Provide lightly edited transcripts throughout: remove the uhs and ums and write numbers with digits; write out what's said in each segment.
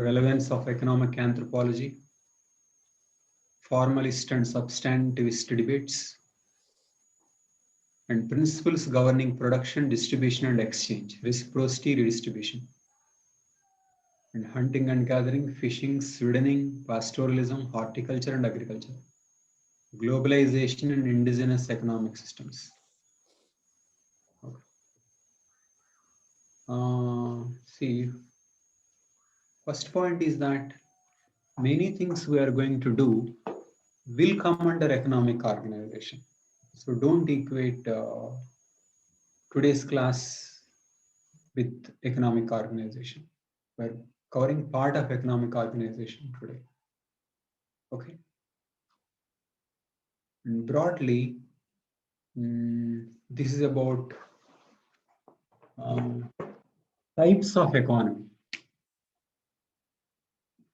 relevance of economic anthropology, formalist and substantivist debates, and principles governing production, distribution, and exchange, reciprocity, redistribution, and hunting and gathering, fishing, swiddening, pastoralism, horticulture, and agriculture, globalization, and indigenous economic systems. Okay. See, first point is that many things we are going to do will come under economic organization. So don't equate today's class with economic organization. We're covering part of economic organization today. Okay. And broadly, this is about types of economy.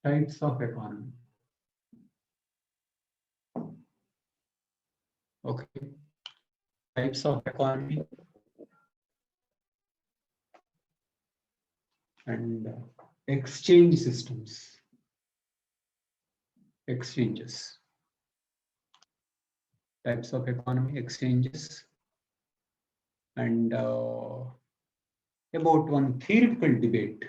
Types of economy. Okay. Types of economy and exchange systems. Exchanges. Types of economy, exchanges, and about one theoretical debate.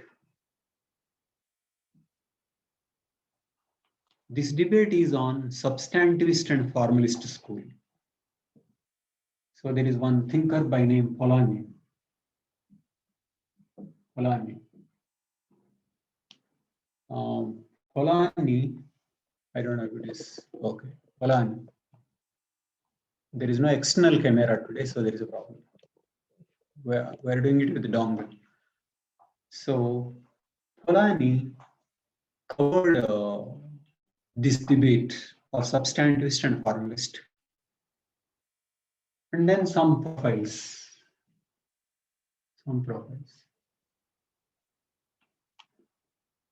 This debate is on substantivist and formalist school. So there is one thinker by name Polanyi. Polanyi, I don't know if it is okay. Polanyi. There is no external camera today, so there is a problem. We're doing it with the dongle. So Polanyi covered this debate of substantivist and formalist, and then some profiles.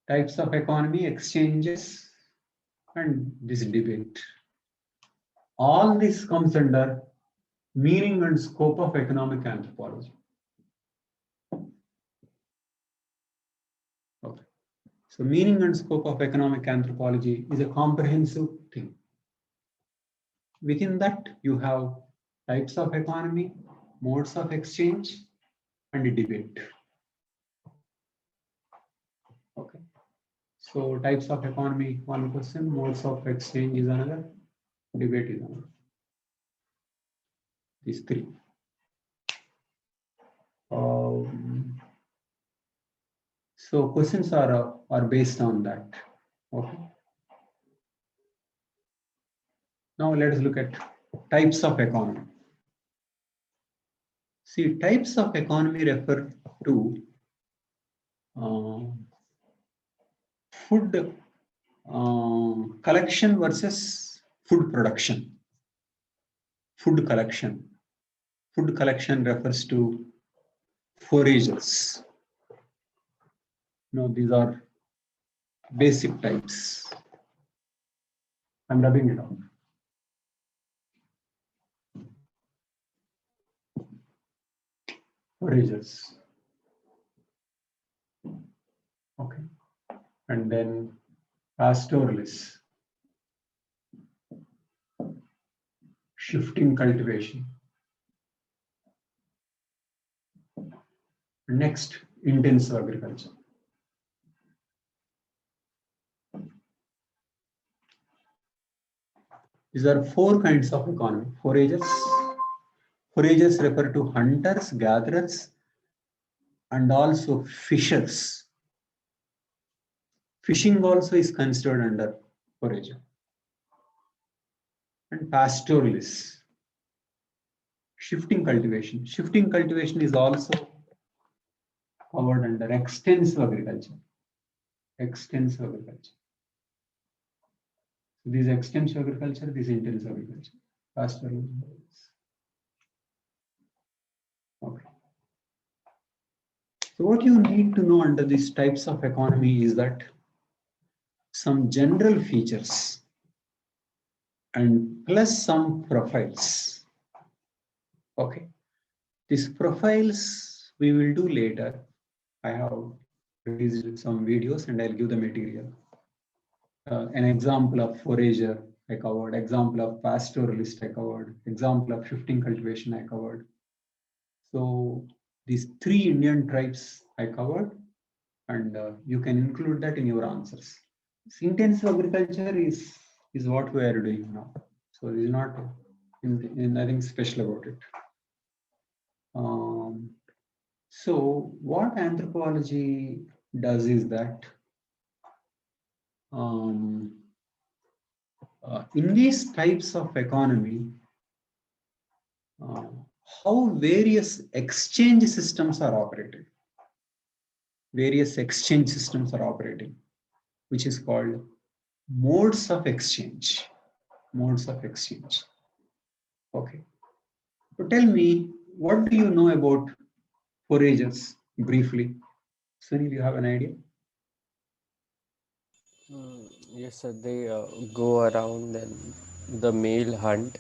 Types of economy, exchanges, and this debate. All this comes under meaning and scope of economic anthropology. Okay. So meaning and scope of economic anthropology is a comprehensive thing. Within that, you have types of economy, modes of exchange, and a debate. Okay. So types of economy, one question, modes of exchange is another, debate is another. These three. So questions are based on that. Okay. Now let us look at types of economy. See, types of economy refer to food collection versus food production. Food collection. Food collection refers to foragers. No, these are basic types. I'm rubbing it on. Foragers. Okay. And then pastoralists. Shifting cultivation. Next, intensive agriculture. These are four kinds of economy. Foragers. Foragers refer to hunters, gatherers, and also fishers. Fishing also is considered under forager. And pastoralists. Shifting cultivation. Shifting cultivation is also covered under extensive agriculture. Extensive agriculture. So this extensive agriculture, this intensive agriculture. Pastoralism. Okay. So what you need to know under these types of economy is that some general features and plus some profiles. Okay. These profiles we will do later. I have released some videos and I'll give the material. An example of forager I covered, example of pastoralist I covered, example of shifting cultivation I covered. So these 3 Indian tribes I covered, and you can include that in your answers. Intensive agriculture is what we are doing now. So there is not nothing special about it. So what anthropology does is that in these types of economy, how various exchange systems are operating. Various exchange systems are operating, which is called modes of exchange. Modes of exchange. Okay. So tell me, what do you know about foragers briefly? Sunil, you have an idea? Yes, sir. They go around and the male hunt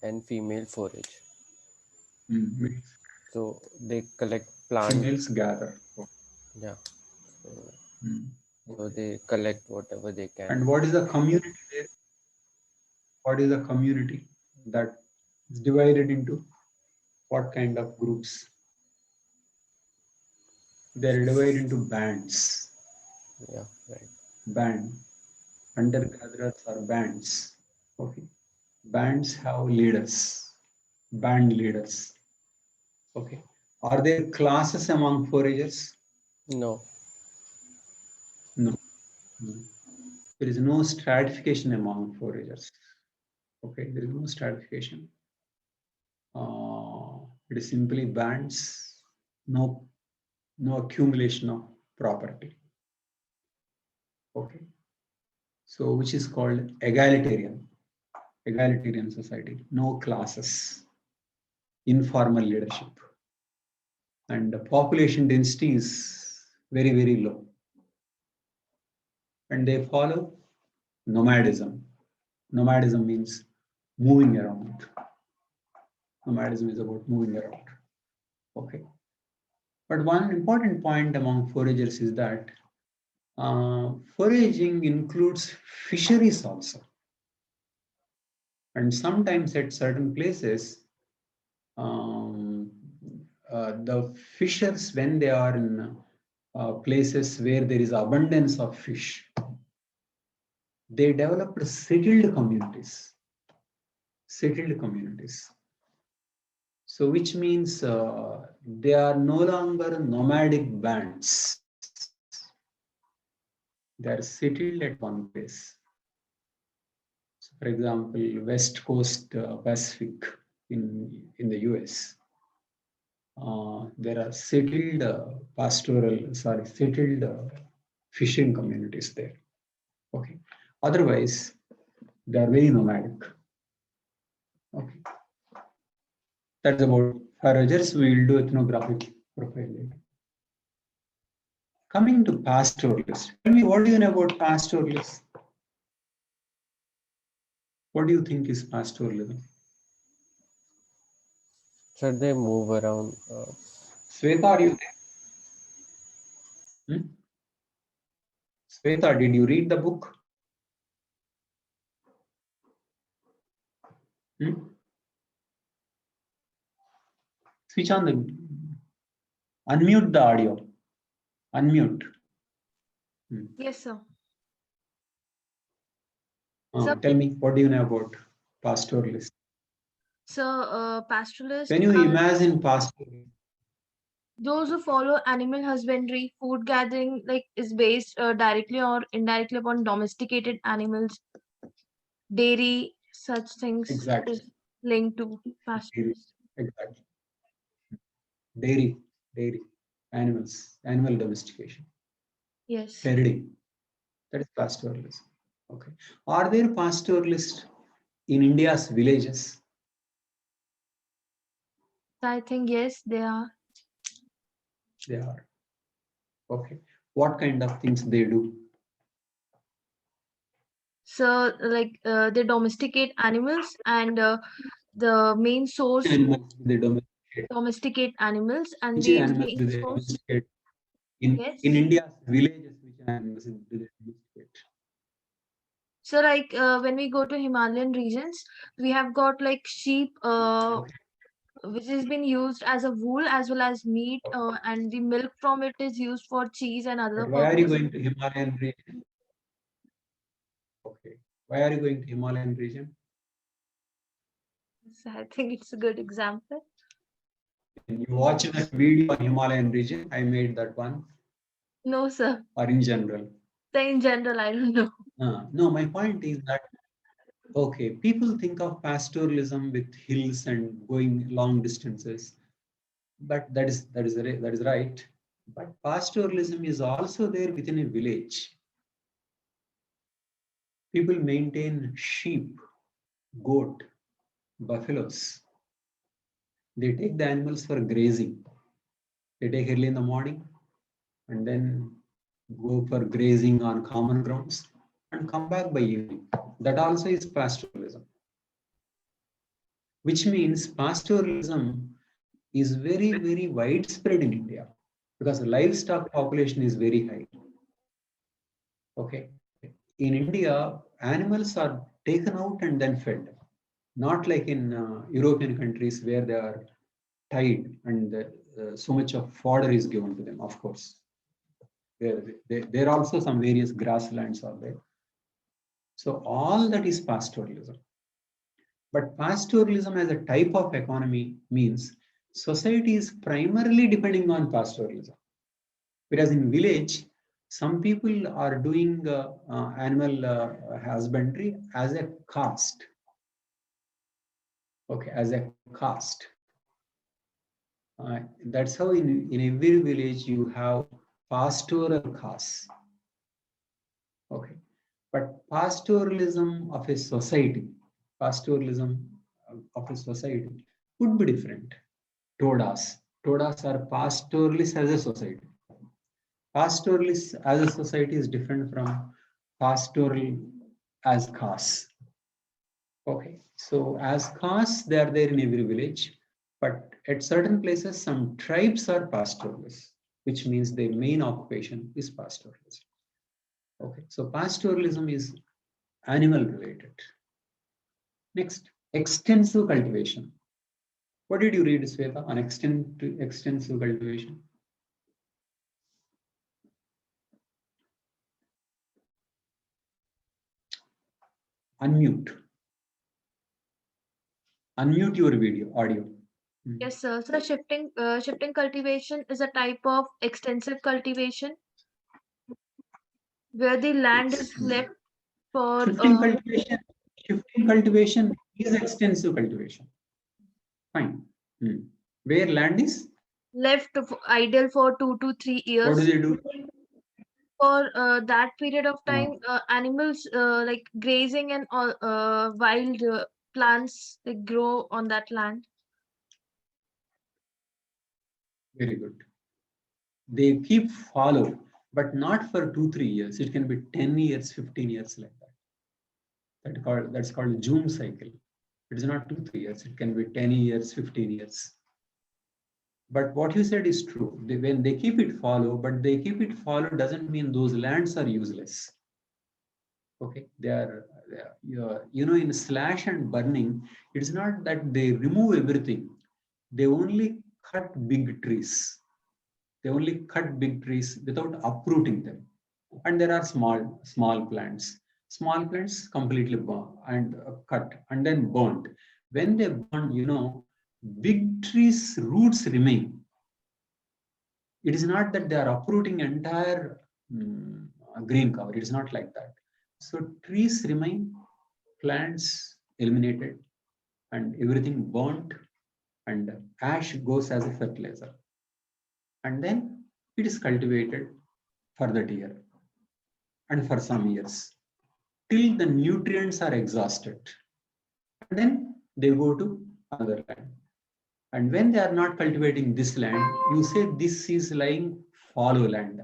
and female forage. So they collect plants. Females gather. Yeah. So, so Okay. they collect whatever they can. And what is the community there? What is the community that is divided into what kind of groups? They are divided into bands. Yeah, right. Band. Hunter gatherers are bands. Okay. Bands have leaders. Band leaders. Okay. Are there classes among foragers? No. No. No. There is no stratification among foragers. Okay. There is no stratification. It is simply bands. No accumulation of property. Okay. So which is called egalitarian society. No classes, informal leadership, and the population density is very, very low. And they follow nomadism. Nomadism means moving around. Nomadism is about moving around. Okay. But one important point among foragers is that foraging includes fisheries also. And sometimes at certain places, the fishers, when they are in places where there is abundance of fish, they developed settled communities. Settled communities. So, which means they are no longer nomadic bands. They are settled at one place. So, for example, Westcoast Pacific in the US. There are settled settled fishing communities there. Okay. Otherwise, they are very nomadic. Okay. That's about foragers. We will do ethnographic profile later. Coming to pastoralists. Tell me, what do you know about pastoralists? What do you think is pastoralism? So they move around. Sweta, are you there? Sweta, did you read the book? Switch on the, unmute the audio. Unmute. Yes, sir. Tell me, what do you know about pastoralists? So, pastoralists When you are imagine pastoralists, those who follow animal husbandry. Food gathering is based directly or indirectly upon domesticated animals. Dairy, such things exactly. is linked to Dairy, pastoralists. exactly. Dairy, animal domestication. Yes. Herding, that is pastoralism. Okay. Are there pastoralists in India's villages? I think yes, they are. They are. Okay. What kind of things they do? So, they domesticate animals, and the main source Animals do they domesticate? domesticate animals, and Which the animals main do they source domesticate? Yes. in India's villages, which animals do they domesticate? So like when we go to Himalayan regions, we have got like sheep, Okay. which has been used as a wool as well as meat, and the milk from it is used for cheese and other But why are you purposes. going to Himalayan region? Okay. Why are you going to Himalayan region? So I think it's a good example. When you watch that video on Himalayan region, I made that one, No, sir. or in general. So in general, I don't know. No, my point is that okay, people think of pastoralism with hills and going long distances, but that is right. But pastoralism is also there within a village. People maintain sheep, goat, buffaloes. They take the animals for grazing. They take early in the morning and then go for grazing on common grounds and come back by evening. That also is pastoralism, which means pastoralism is very, very widespread in India because the livestock population is very high. Okay. In India, animals are taken out and then fed, not like in European countries where they are tied and so much of fodder is given to them, of course. There are also some various grasslands are there. So all that is pastoralism. But pastoralism as a type of economy means society is primarily depending on pastoralism. Whereas in village, some people are doing animal husbandry as a caste. Okay, as a caste. That's how in every village you have pastoral castes. Okay, but pastoralism of a society could be different. Todas are pastoralists as a society. Pastoralists as a society is different from pastoral as castes. Okay, so as castes, they are there in every village, but at certain places, some tribes are pastoralists, which means their main occupation is pastoralism. Okay, so pastoralism is animal related. Next, extensive cultivation. What did you read, Sweta, on extensive cultivation? Unmute. Unmute your video, audio. Yes, sir. So shifting cultivation is a type of extensive cultivation where the land is left for Shifting cultivation, shifting cultivation is extensive cultivation. Fine. Where land is? left idle for 2 to 3 years. What do they do? For that period of Uh, time, animals like grazing and wild plants they grow on that land. Very good. They keep fallow, but not for 2, 3 years. It can be 10 years, 15 years like that. That's called June cycle. It is not 2, 3 years. It can be 10 years, 15 years. But what you said is true. When they keep it fallow, but they keep it fallow doesn't mean those lands are useless. Okay, they are in slash and burning. It's not that they remove everything. They only cut big trees. They only cut big trees without uprooting them. And there are small plants. Small plants completely burn and cut and then burnt. When they burn, big trees roots remain. It is not that they are uprooting entire green cover. It is not like that. So trees remain, plants eliminated, and everything burnt, and ash goes as a fertilizer. And then it is cultivated for that year and for some years till the nutrients are exhausted. And then they go to another land. And when they are not cultivating this land, you say this is lying fallow land.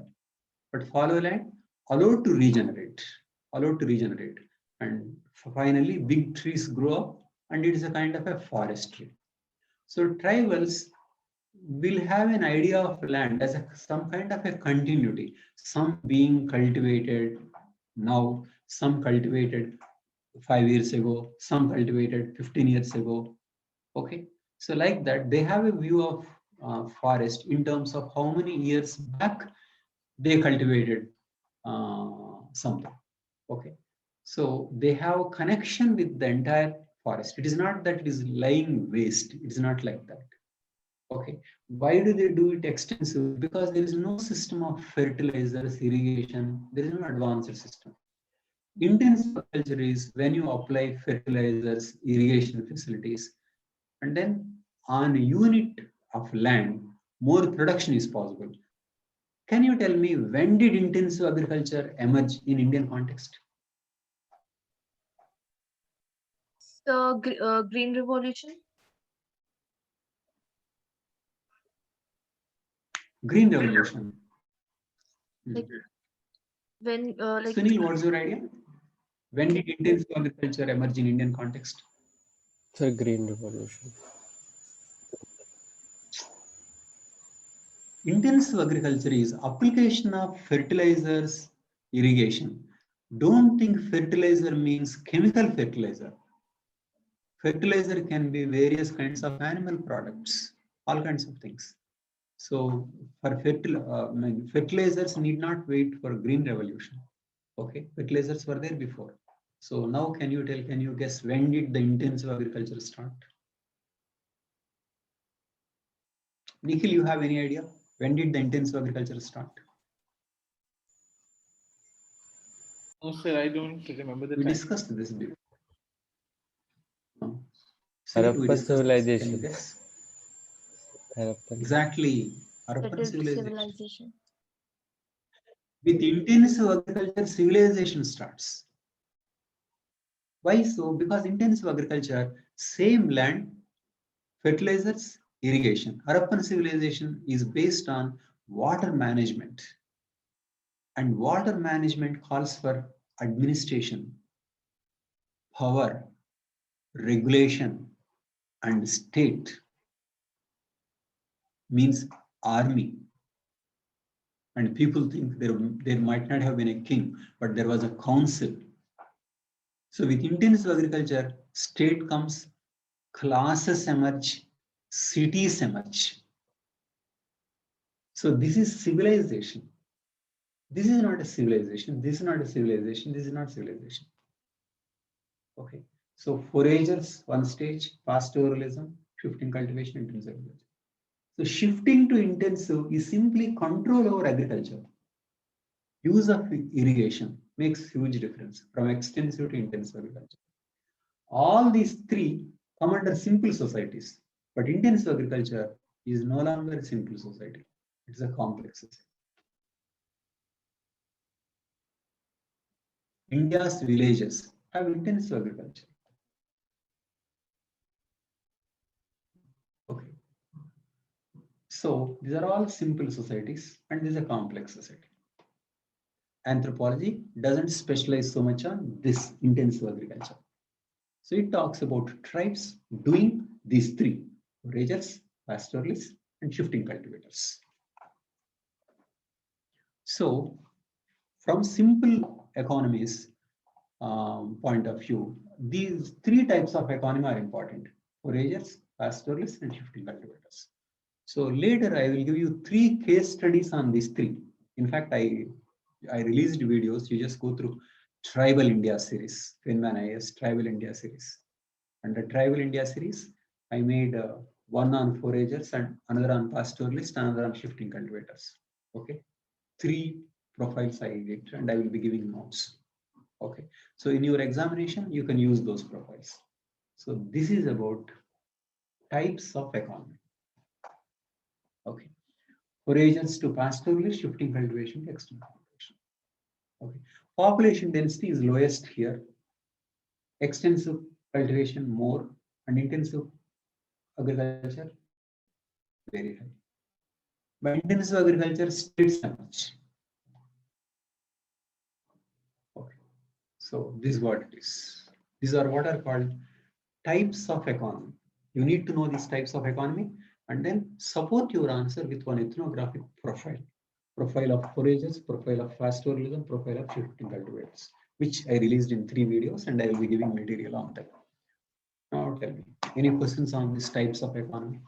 But fallow land allowed to regenerate, And finally, big trees grow up and it is a kind of a forestry. So tribals will have an idea of land as some kind of a continuity, some being cultivated now, some cultivated 5 years ago, some cultivated 15 years ago. Okay, so like that, they have a view of forest in terms of how many years back they cultivated something. Okay, so they have a connection with the entire forest. It is not that it is lying waste. It is not like that. Okay, why do they do it extensively? Because there is no system of fertilizers, irrigation. There is no advanced system. Intensive agriculture is when you apply fertilizers, irrigation facilities, and then on a unit of land, more production is possible. Can you tell me when did intensive agriculture emerge in Indian context? The Green Revolution. Green Revolution. Like when like Sunil, what's your idea? When did intensive agriculture emerge in Indian context? The Green Revolution. Intensive agriculture is application of fertilizers, irrigation. Don't think fertilizer means chemical fertilizer. Fertilizer can be various kinds of animal products, all kinds of things. So for fertilizers need not wait for green revolution. Okay, fertilizers were there before. So now can you guess when did the intensive agriculture start? Nikhil, you have any idea? When did the intensive agriculture start? No, sir, I don't remember the We time. discussed this before. No. Sunil, we Harappan discussed this. Can you civilization. guess? Harappan. Exactly. Harappan settled civilization. civilization. With intensive agriculture, civilization starts. Why so? Because intensive agriculture, same land, fertilizers, irrigation. Harappan civilization is based on water management. And water management calls for administration, power, regulation, and state means army. And people think there might not have been a king, but there was a council. So with intensive agriculture, state comes, classes emerge, cities emerge. So this is civilization. This is not a civilization. This is not a civilization. This is not civilization. Okay. So foragers, one stage, pastoralism, shifting cultivation, intensive agriculture. So shifting to intensive is simply control over agriculture. Use of irrigation makes huge difference from extensive to intensive agriculture. All these three come under simple societies, but intensive agriculture is no longer a simple society. It's a complex society. India's villages have intensive agriculture. Okay. So these are all simple societies and this is a complex society. Anthropology doesn't specialize so much on this intensive agriculture. So it talks about tribes doing these three: foragers, pastoralists, and shifting cultivators. So from simple economies point of view, these three types of economy are important: foragers, pastoralists, and shifting cultivators. So later I will give you 3 case studies on these 3. In fact, I released videos. You just go through Tribal India series, Feynman IAS Tribal India series. Under Tribal India series, I made one on foragers and another on pastoralists, another on shifting cultivators. Okay, 3 profiles I did, and I will be giving notes. Okay, so in your examination, you can use those profiles. So this is about types of economy. Okay, foragers to pastoralists, shifting cultivation to external cultivation. Okay, population density is lowest here. Extensive cultivation more, and intensive agriculture very high. But intensive agriculture states much. Okay, so this is what it is. These are what are called types of economy. You need to know these types of economy. and then support your answer with one ethnographic profile. Profile of foragers, profile of pastoralism, profile of shifting cultivators, which I released in 3 videos, and I will be giving material on that. Now tell me, any questions on these types of economy?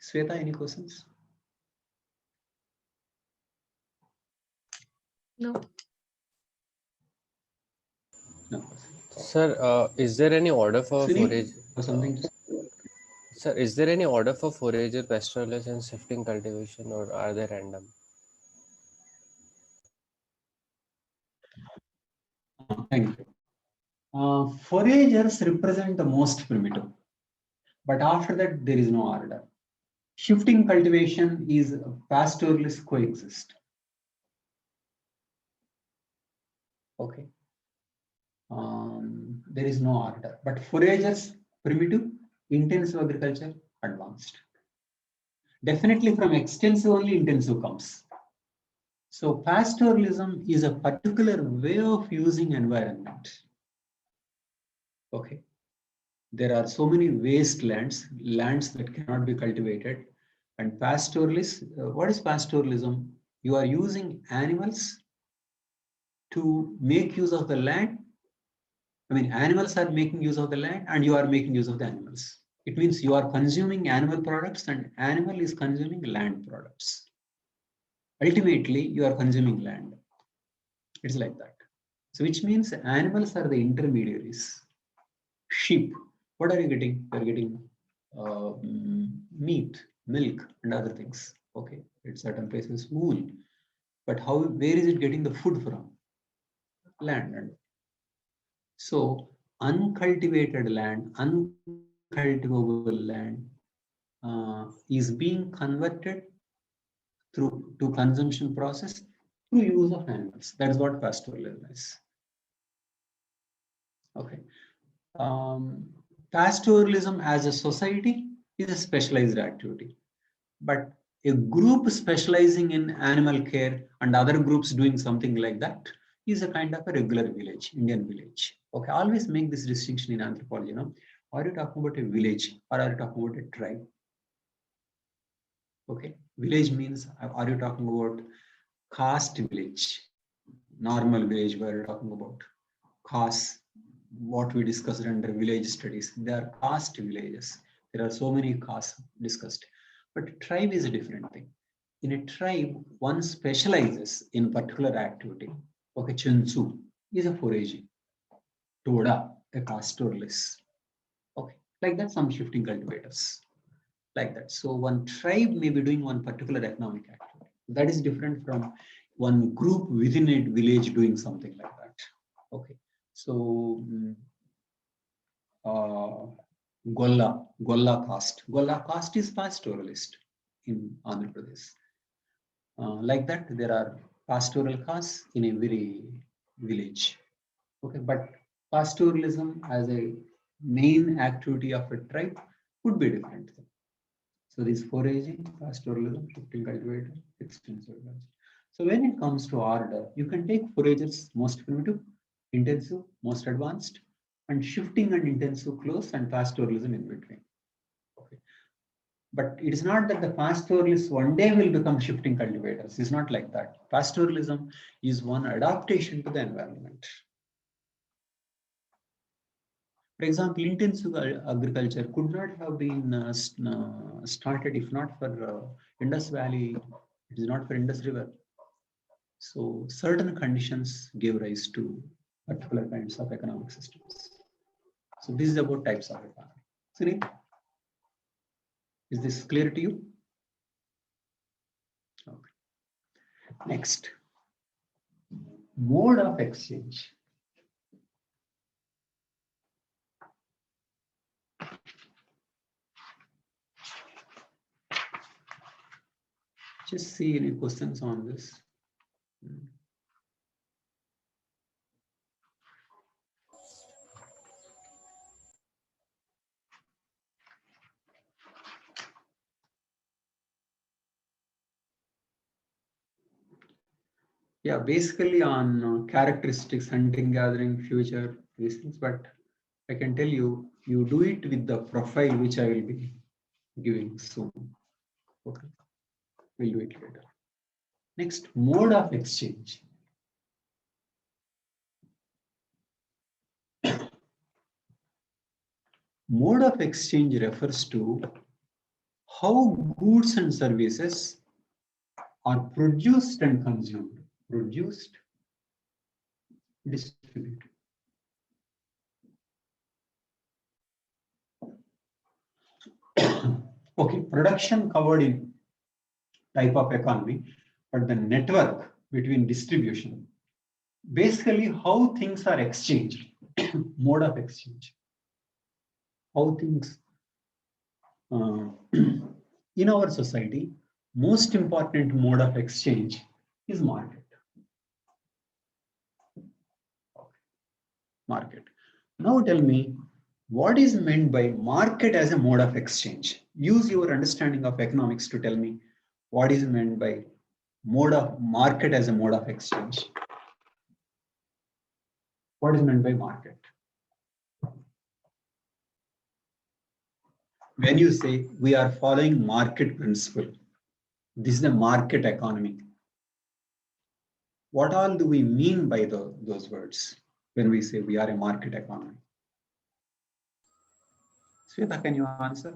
Sweta, any questions? No. No questions. Sir, is there any order for Sunil, forage? or something to say? Sir, is there any order for forager, pastoralist, and shifting cultivation, or are they random? Thank you. Foragers represent the most primitive, but after that there is no order. Shifting cultivation is pastoralist coexist. Okay. There is no order, but foragers primitive, intensive agriculture advanced. Definitely from extensive only intensive comes. So pastoralism is a particular way of using environment. Okay. There are so many wastelands, lands that cannot be cultivated. And pastoralist, what is pastoralism? You are using animals to make use of the land. I mean, animals are making use of the land and you are making use of the animals. It means you are consuming animal products and animal is consuming land products. Ultimately, you are consuming land. It's like that. So which means animals are the intermediaries. Sheep, what are you getting? You're getting meat, milk, and other things. Okay, at certain places, wool. But how? Where is it getting the food from? Land. And so uncultivated land, uncultivable land is being converted through to consumption process through use of animals. That's what pastoralism is. Okay. Pastoralism as a society is a specialized activity, but a group specializing in animal care and other groups doing something like that is a kind of a regular village, Indian village. Okay, always make this distinction in anthropology. You know, are you talking about a village or are you talking about a tribe? Okay, village means are you talking about caste village, normal village where you're talking about caste, what we discussed under village studies. They are caste villages. There are so many castes discussed. But tribe is a different thing. In a tribe, one specializes in particular activity. Okay, Chinsu is a foraging. Toda, a pastoralist. Okay, like that, some shifting cultivators. Like that. So one tribe may be doing one particular economic activity. That is different from one group within a village doing something like that. Okay. So Golla caste. Golla caste is pastoralist in Andhra Pradesh. Like that, there are pastoral castes in every village. Okay, but pastoralism as a main activity of a tribe would be different. So this foraging, pastoralism, shifting cultivator, extensive agriculture. So when it comes to order, you can take foragers most primitive, intensive, most advanced, and shifting and intensive close, and pastoralism in between. Okay. But it is not that the pastoralists one day will become shifting cultivators. It's not like that. Pastoralism is one adaptation to the environment. For example, intensive agriculture could not have been started if not for Indus Valley. It is not for Indus River. So certain conditions gave rise to particular kinds of economic systems. So this is about types of economy. Sunil, is this clear to you? Okay. Next, mode of exchange. Just see any questions on this. Yeah, basically on characteristics, hunting, gathering, future, these things, but I can tell you, you do it with the profile which I will be giving soon. Okay, we'll do it later. Next, mode of exchange. Mode of exchange refers to how goods and services are produced and consumed, produced, distributed. Okay, production covered in type of economy, but the network between distribution, basically how things are exchanged, mode of exchange, how things in our society, most important mode of exchange is market. Market. Now tell me, what is meant by market as a mode of exchange? Use your understanding of economics to tell me what is meant by mode of market as a mode of exchange. What is meant by market? When you say we are following market principle, this is a market economy. What all do we mean by those words when we say we are a market economy? Sweta, can you answer?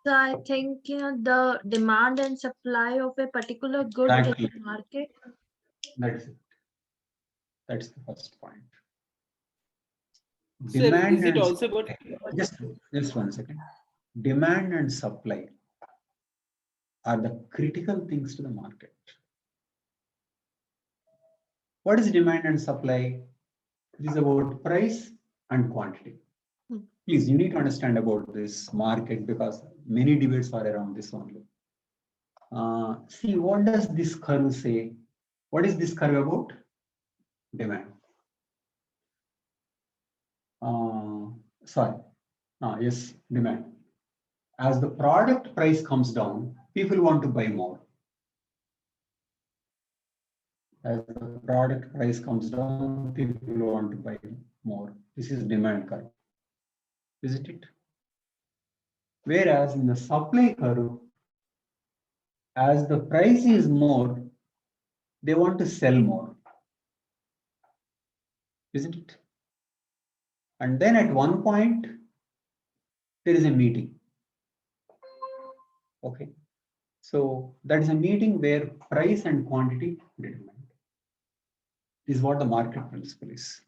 So I think the demand and supply of a particular good Exactly. in the market. That's it. That's the first point. Sir, Demand is it and also about just 1 second. Demand and supply are the critical things to the market. What is demand and supply? It is about price and quantity. Please, you need to understand about this market because many debates are around this only. See, what does this curve say? What is this curve about? Demand. Yes, demand. As the product price comes down, people want to buy more. As the product price comes down, people want to buy more. This is demand curve. Isn't it? Whereas in the supply curve, as the price is more, they want to sell more. Isn't it? And then at one point, there is a meeting. Okay. So that is a meeting where price and quantity determine. This is what the market principle is.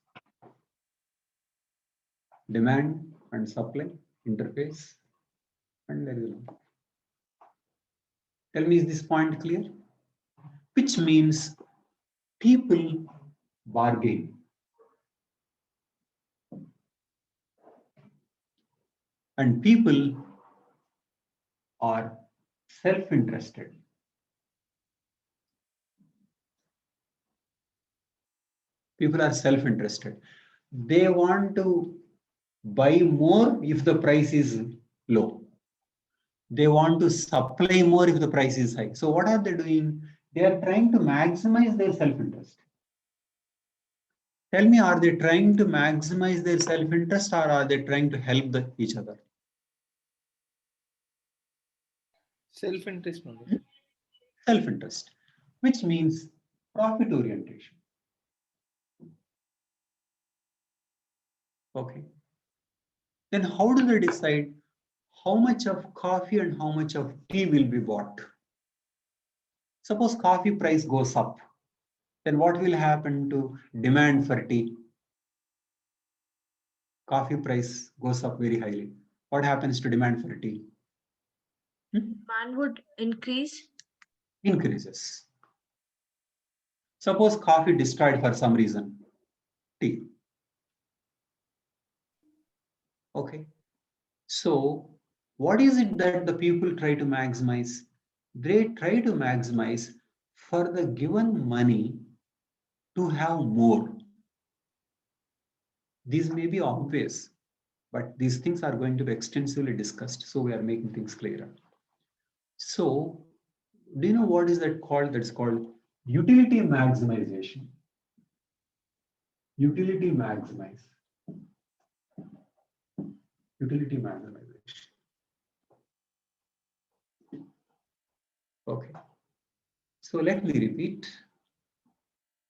Demand and supply interface, and there is no. Tell me, is this point clear? Which means people bargain. And people are self-interested. People are self-interested. They want to buy more if the price is low. They want to supply more if the price is high. So what are they doing? They are trying to maximize their self-interest. Tell me, are they trying to maximize their self-interest or are they trying to help each other? self-interest? Self-interest, which means profit orientation. Okay. Then how do they decide how much of coffee and how much of tea will be bought? Suppose coffee price goes up, then what will happen to demand for tea? Coffee price goes up very highly. What happens to demand for tea? Demand would increase. Increases. Suppose coffee destroyed for some reason, tea. Okay. So what is it that the people try to maximize? They try to maximize for the given money to have more. These may be obvious, but these things are going to be extensively discussed. So we are making things clearer. So do you know what is that called? That's called utility maximization. Utility maximize. Utility maximization. Okay. So let me repeat.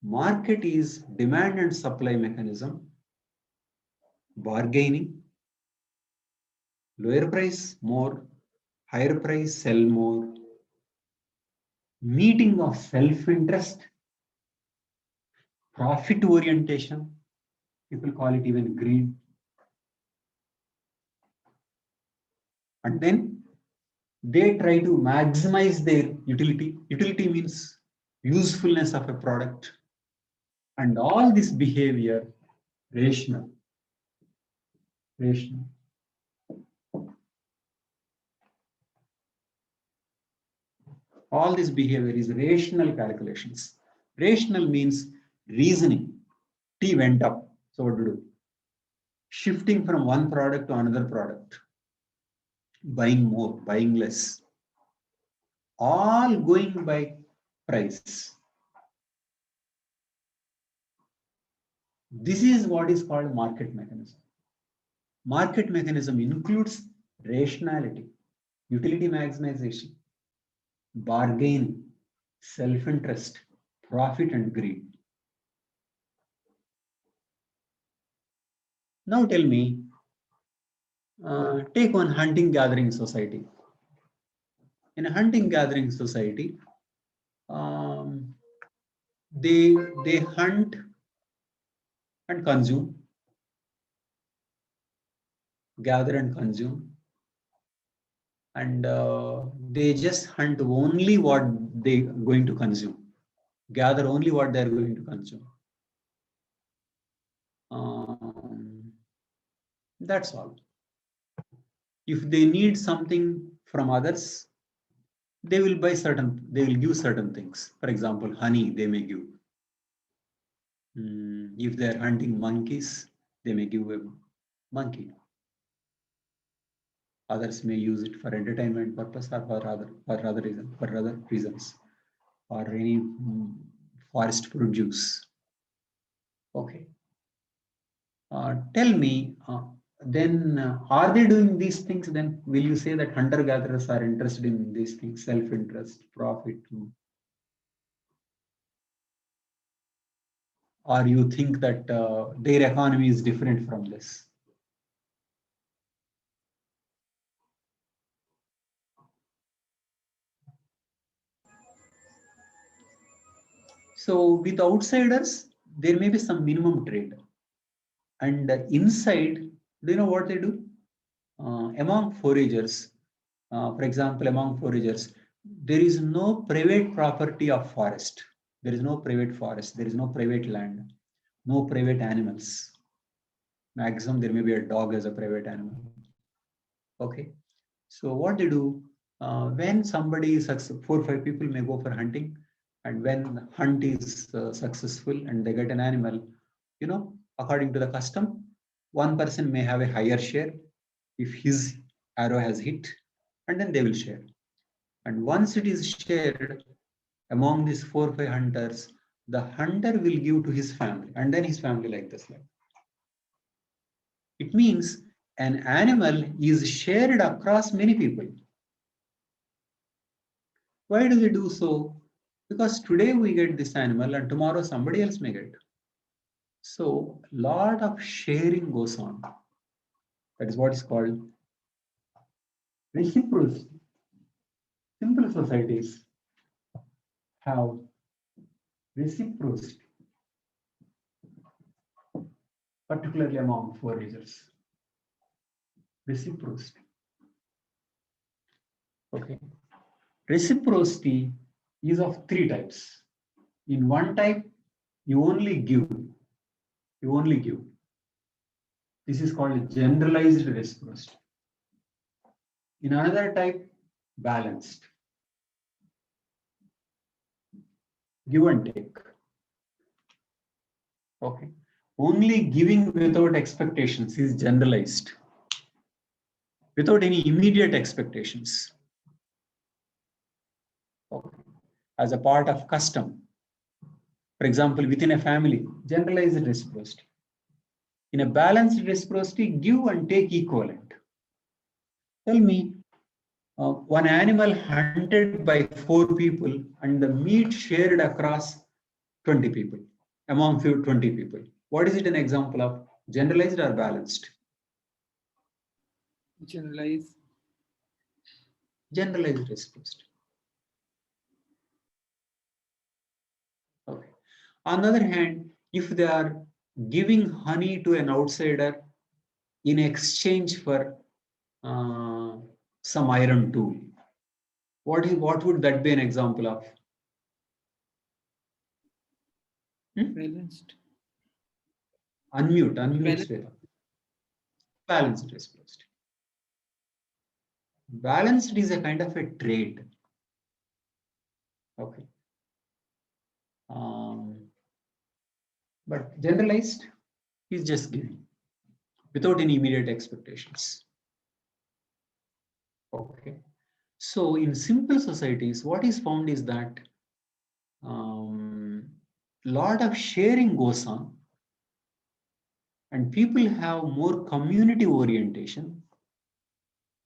Market is demand and supply mechanism, bargaining, lower price more, higher price sell more, meeting of self-interest, profit orientation, people call it even greed. And then they try to maximize their utility. Utility means usefulness of a product. And all this behavior, rational. All this behavior is rational calculations. Rational means reasoning. T went up. So what to do? Shifting from one product to another product. Buying more, buying less. All going by price. This is what is called market mechanism. Market mechanism includes rationality, utility maximization, bargaining, self-interest, profit and greed. Now tell me, take one hunting gathering society. In a hunting gathering society, they hunt and consume, gather and consume, and they just hunt only what they are going to consume, gather only what they are going to consume. That's all. If they need something from others, they will give certain things. For example, honey, they may give. If they are hunting monkeys, they may give a monkey. Others may use it for entertainment purpose or for other reasons, or any forest produce. Okay. Tell me, then are they doing these things? Then will you say that hunter-gatherers are interested in these things, self-interest, profit? Or you think that their economy is different from this? So with outsiders, there may be some minimum trade. And inside, do you know what they do? Among foragers, for example, among foragers, there is no private property of forest. There is no private forest. There is no private land. No private animals. Maximum, there may be a dog as a private animal. Okay. So what they do, when somebody is successful, 4 or 5 people may go for hunting, and when hunt is successful and they get an animal, according to the custom, one person may have a higher share if his arrow has hit, and then they will share. And once it is shared among these 4 or 5 hunters, the hunter will give to his family, and then his family like this. It means an animal is shared across many people. Why do they do so? Because today we get this animal and tomorrow somebody else may get. So lot of sharing goes on. That is what is called reciprocity. Simple societies have reciprocity, particularly among foragers. Reciprocity. Okay. Reciprocity is of 3 types. In one type, you only give. You only give. This is called generalized reciprocity. In another type, balanced. Give and take. Okay. Only giving without expectations is generalized. Without any immediate expectations. Okay. As a part of custom. For For example, within a family, generalized reciprocity. In a balanced reciprocity, give and take equivalent. Tell me, one animal hunted by 4 people and the meat shared across 20 people, among 20 people. What is it an example of? Generalized or balanced? Generalized. Generalized reciprocity. Okay. On the other hand, if they are giving honey to an outsider in exchange for some iron tool, what would that be an example of? Balanced. Unmute, Balance. Shweta. Balanced reciprocity. Balanced is a kind of a trade. Okay. But generalized is just giving without any immediate expectations. Okay. So in simple societies, what is found is that lot of sharing goes on, and people have more community orientation.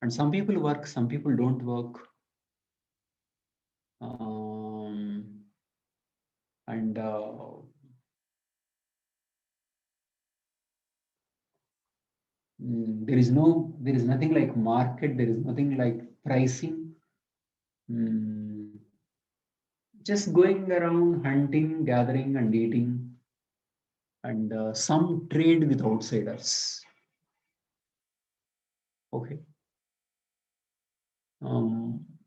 And some people work, some people don't work. There is nothing like market, there is nothing like pricing. Just going around hunting, gathering and eating, and some trade with outsiders. Okay.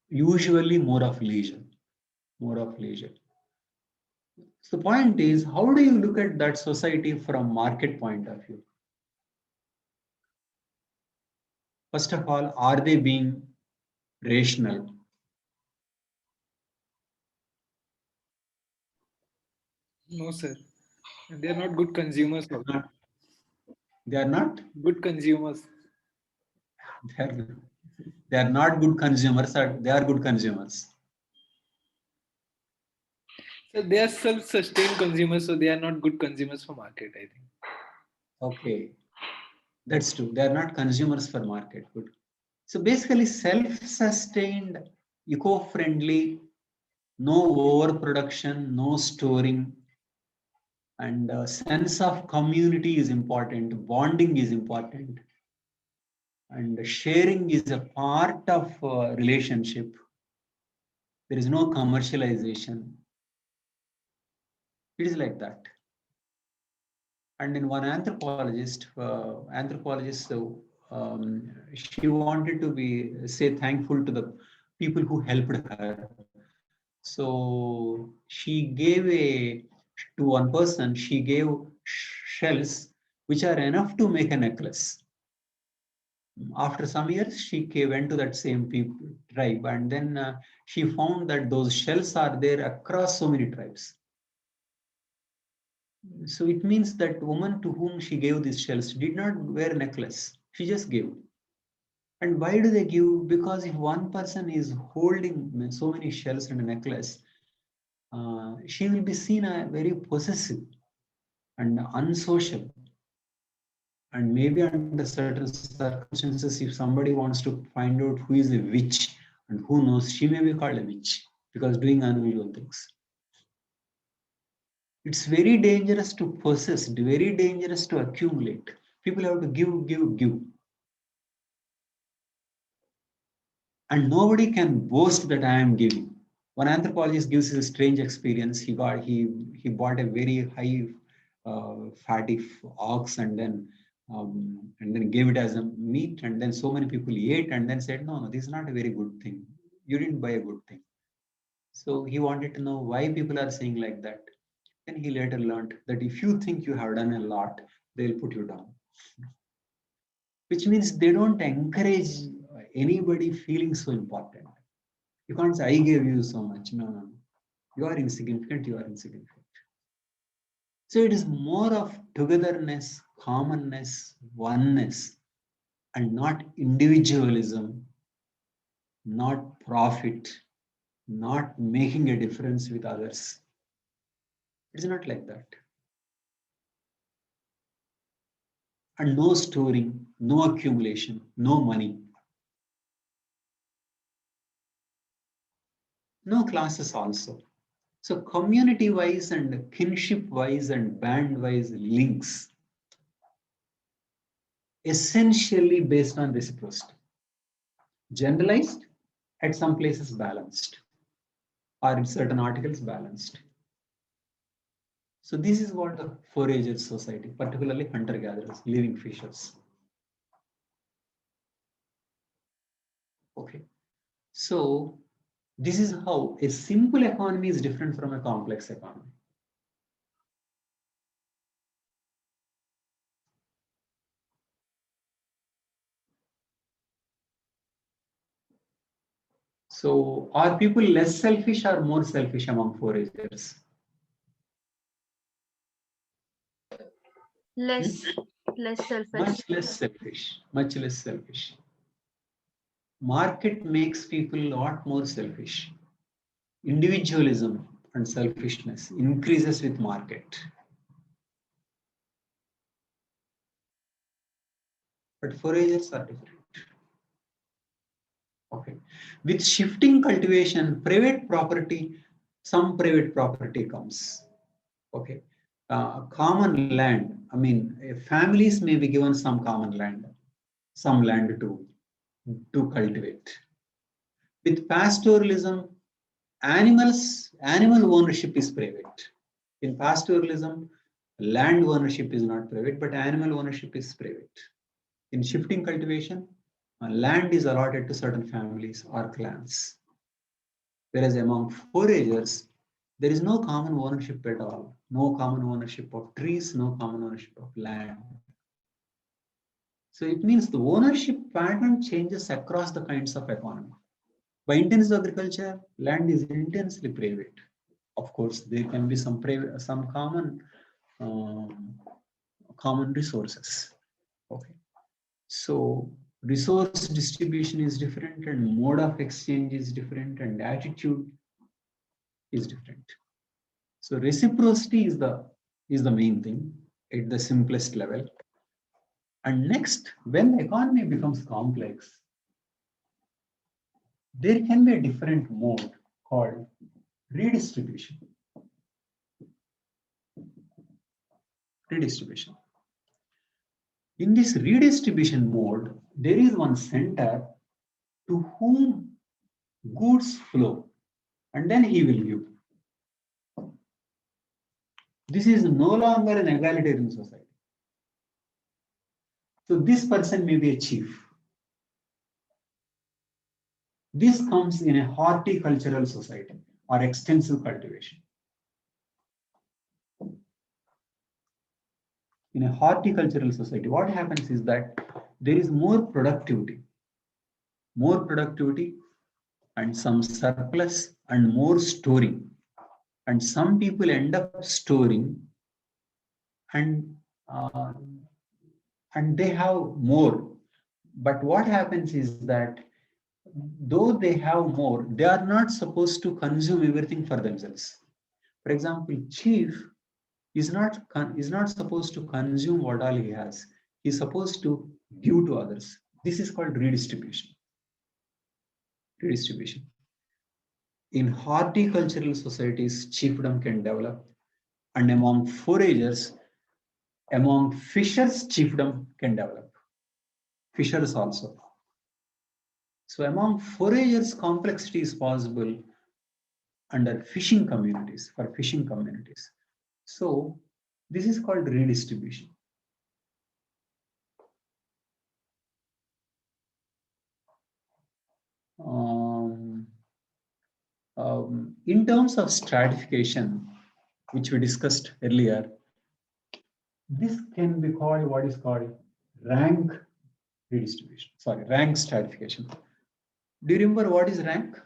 Usually more of leisure. So the point is, how do you look at that society from market point of view? First of all, are they being rational? No, sir. They are not good consumers. They are not Good consumers. They are not good consumers, or they are good consumers. So they are self-sustained consumers, so they are not good consumers for market, I think. Okay, that's true. They are not consumers for market. Good. So basically, self-sustained, eco-friendly, no overproduction, no storing, and a sense of community is important. Bonding is important, and sharing is a part of relationship. There is no commercialization. It is like that. And in one anthropologist, she wanted to say thankful to the people who helped her. So she gave to one person, she gave shells which are enough to make a necklace. After some years, she went to that same tribe, and then she found that those shells are there across so many tribes. So it means that woman to whom she gave these shells did not wear a necklace. She just gave. And why do they give? Because if one person is holding so many shells and a necklace, she will be seen as very possessive and unsocial. And maybe under certain circumstances, if somebody wants to find out who is a witch and who knows, she may be called a witch because doing unusual things. It's very dangerous to possess, very dangerous to accumulate. People have to give. And nobody can boast that I am giving. One anthropologist gives a strange experience. He bought a very high fatty ox and then gave it as a meat, and then so many people ate and then said, no, this is not a very good thing. You didn't buy a good thing. So he wanted to know why people are saying like that. Then he later learned that if you think you have done a lot, they'll put you down. Which means they don't encourage anybody feeling so important. You can't say, I gave you so much. No. You are insignificant, So it is more of togetherness, commonness, oneness, and not individualism, not profit, not making a difference with others. It's not like that. And no storing, no accumulation, no money, no classes also. So community-wise and kinship-wise and band-wise links, essentially based on reciprocity. Generalized, at some places balanced, or in certain articles balanced. So this is what the Foragers society, particularly hunter-gatherers, living fishers. Okay, so this is how a simple economy is different from a complex economy. So are people less selfish or more selfish among foragers? Less selfish. Much less selfish, much less selfish. Market makes people a lot more selfish. Individualism and selfishness increases with market. But foragers are different. Okay. With shifting cultivation, some private property comes. Okay. Common land, I mean, families may be given some common land, some land to cultivate. With pastoralism, animal ownership is private. In pastoralism, land ownership is not private, but animal ownership is private. In shifting cultivation, land is allotted to certain families or clans. Whereas among foragers, there is no common ownership at all. No common ownership of trees, no common ownership of land. So it means the ownership pattern changes across the kinds of economy. By intensive agriculture, land is intensely private. Of course, there can be some common resources. Okay, so resource distribution is different, and mode of exchange is different, and attitude is different. So reciprocity is the main thing at the simplest level. And next, when the economy becomes complex, there can be a different mode called redistribution. Redistribution. In this redistribution mode, there is one center to whom goods flow, and then he will give. This is no longer an egalitarian society. So this person may be a chief. This comes in a horticultural society or extensive cultivation. In a horticultural society, what happens is that there is more productivity and some surplus and more storing. And some people end up storing and they have more. But what happens is that though they have more, they are not supposed to consume everything for themselves. For example, chief is not supposed to consume what all he has. He's supposed to give to others. This is called redistribution. Redistribution. In horticultural societies, chiefdom can develop, and among foragers, among fishers, chiefdom can develop. Fishers also. So among foragers, complexity is possible under fishing communities, for fishing communities. So this is called redistribution. In terms of stratification, which we discussed earlier, this can be called what is called rank redistribution. Sorry, rank stratification. Do you remember what is rank?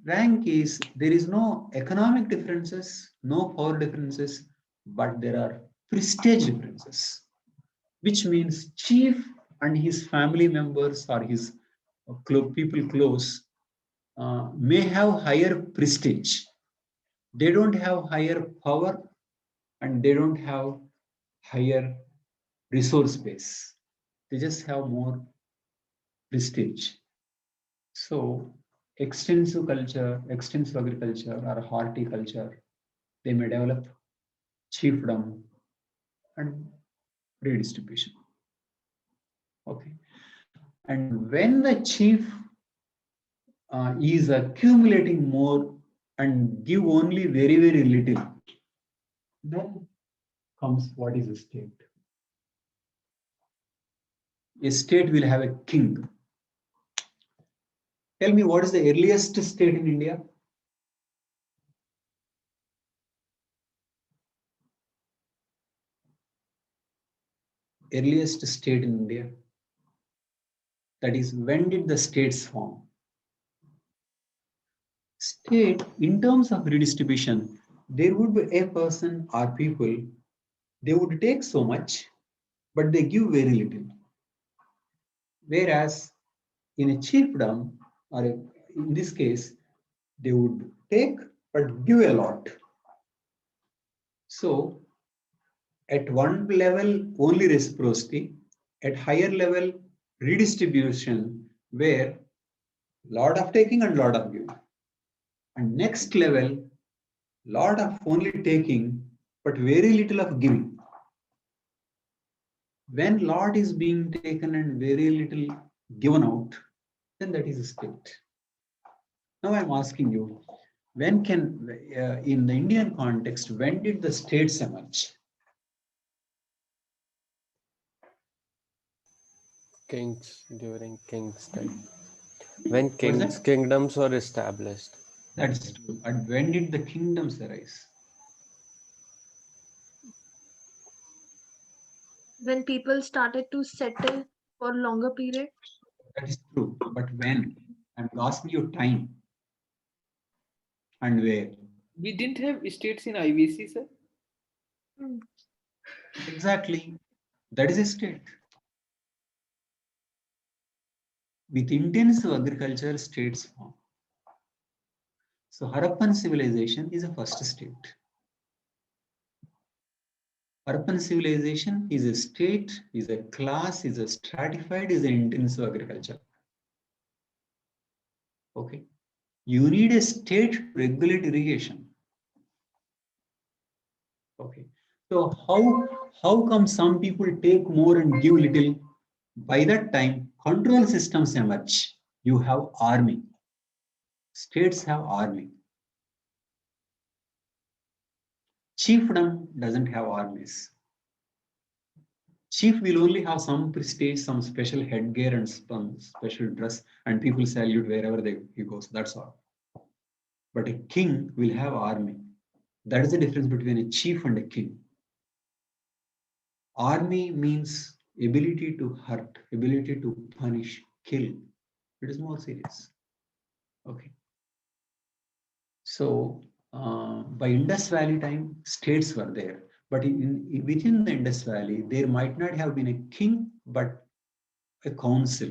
Rank is there is no economic differences, no power differences, but there are prestige differences, which means chief and his family members or his people close may have higher prestige, They don't have higher power and they don't have higher resource base. They just have more prestige. So extensive culture, extensive agriculture or horticulture, they may develop chiefdom and redistribution. Okay. And when the chief is accumulating more and give only very, very little, then comes what is a state. A state will have a king. Tell me, what is the earliest state in India? Earliest state in India. That is, when did the states form? State, in terms of redistribution, there would be a person or people, they would take so much, but they give very little. Whereas in a chiefdom, or in this case, they would take but give a lot. So at one level, only reciprocity, at higher level, redistribution, where lot of taking and lot of giving. And next level, lot of only taking, but very little of giving. When lot is being taken and very little given out, then that is a state. Now I'm asking you, when can, in the Indian context, when did the states emerge? Kings during kings time. When What is that? kingdoms were established. That's true. And when did the kingdoms arise? When people started to settle for longer period. That is true. But when? I'm asking you time and where. We didn't have states in IVC, sir. Hmm. Exactly. That is a state. With intensive agriculture, states form. So Harappan civilization is a first state. Harappan civilization is a state, is a class, is a stratified, is an intensive agriculture. Okay. You need a state to regulate irrigation. Okay. So how come some people take more and give little? By that time, control systems emerge. You have army. States have army. Chiefdom doesn't have armies. Chief will only have some prestige, some special headgear and some special dress, and people salute wherever he goes. That's all. But a king will have army. That is the difference between a chief and a king. Army means ability to hurt, ability to punish, kill. It is more serious. Okay. So by Indus Valley time, states were there. But within the Indus Valley, there might not have been a king, but a council.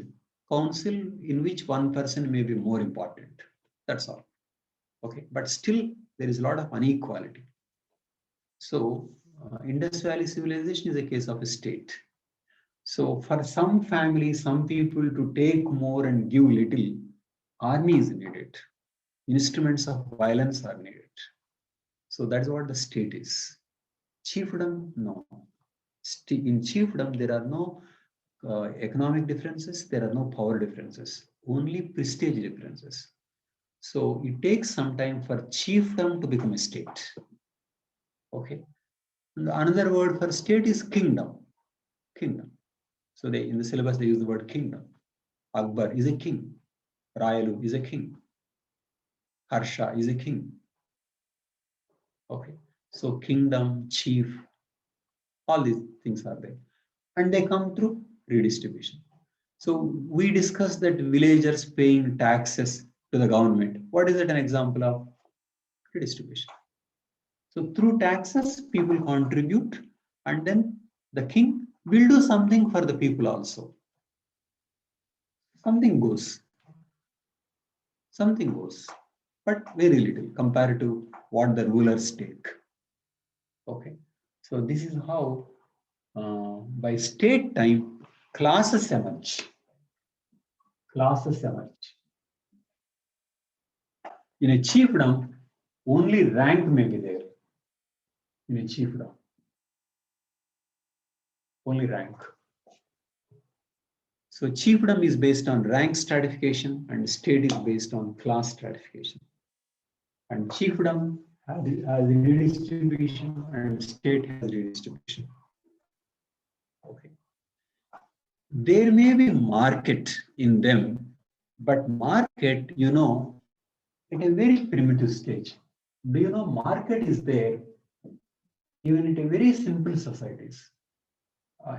Council in which one person may be more important. That's all. Okay. But still, there is a lot of inequality. So Indus Valley civilization is a case of a state. So for some families, some people to take more and give little, army is needed. Instruments of violence are needed. So that's what the state is. Chiefdom, no. In chiefdom, there are no economic differences, there are no power differences, only prestige differences. So it takes some time for chiefdom to become a state. Okay. And another word for state is kingdom. Kingdom. So in the syllabus, they use the word kingdom. Akbar is a king. Rayalu is a king. Harsha is a king. Okay. So kingdom, chief, all these things are there. And they come through redistribution. So we discussed that villagers paying taxes to the government. What is it an example of? Redistribution. So through taxes, people contribute, and then the king will do something for the people also. Something goes, but very little compared to what the rulers take. Okay, so this is how by state time classes emerge. Classes emerge. In a chiefdom, only rank may be there. In a chiefdom, only rank. So chiefdom is based on rank stratification and state is based on class stratification. And chiefdom has redistribution and state has redistribution. Okay. There may be market in them, but market, you know, at a very primitive stage. Do you know market is there even in a very simple societies?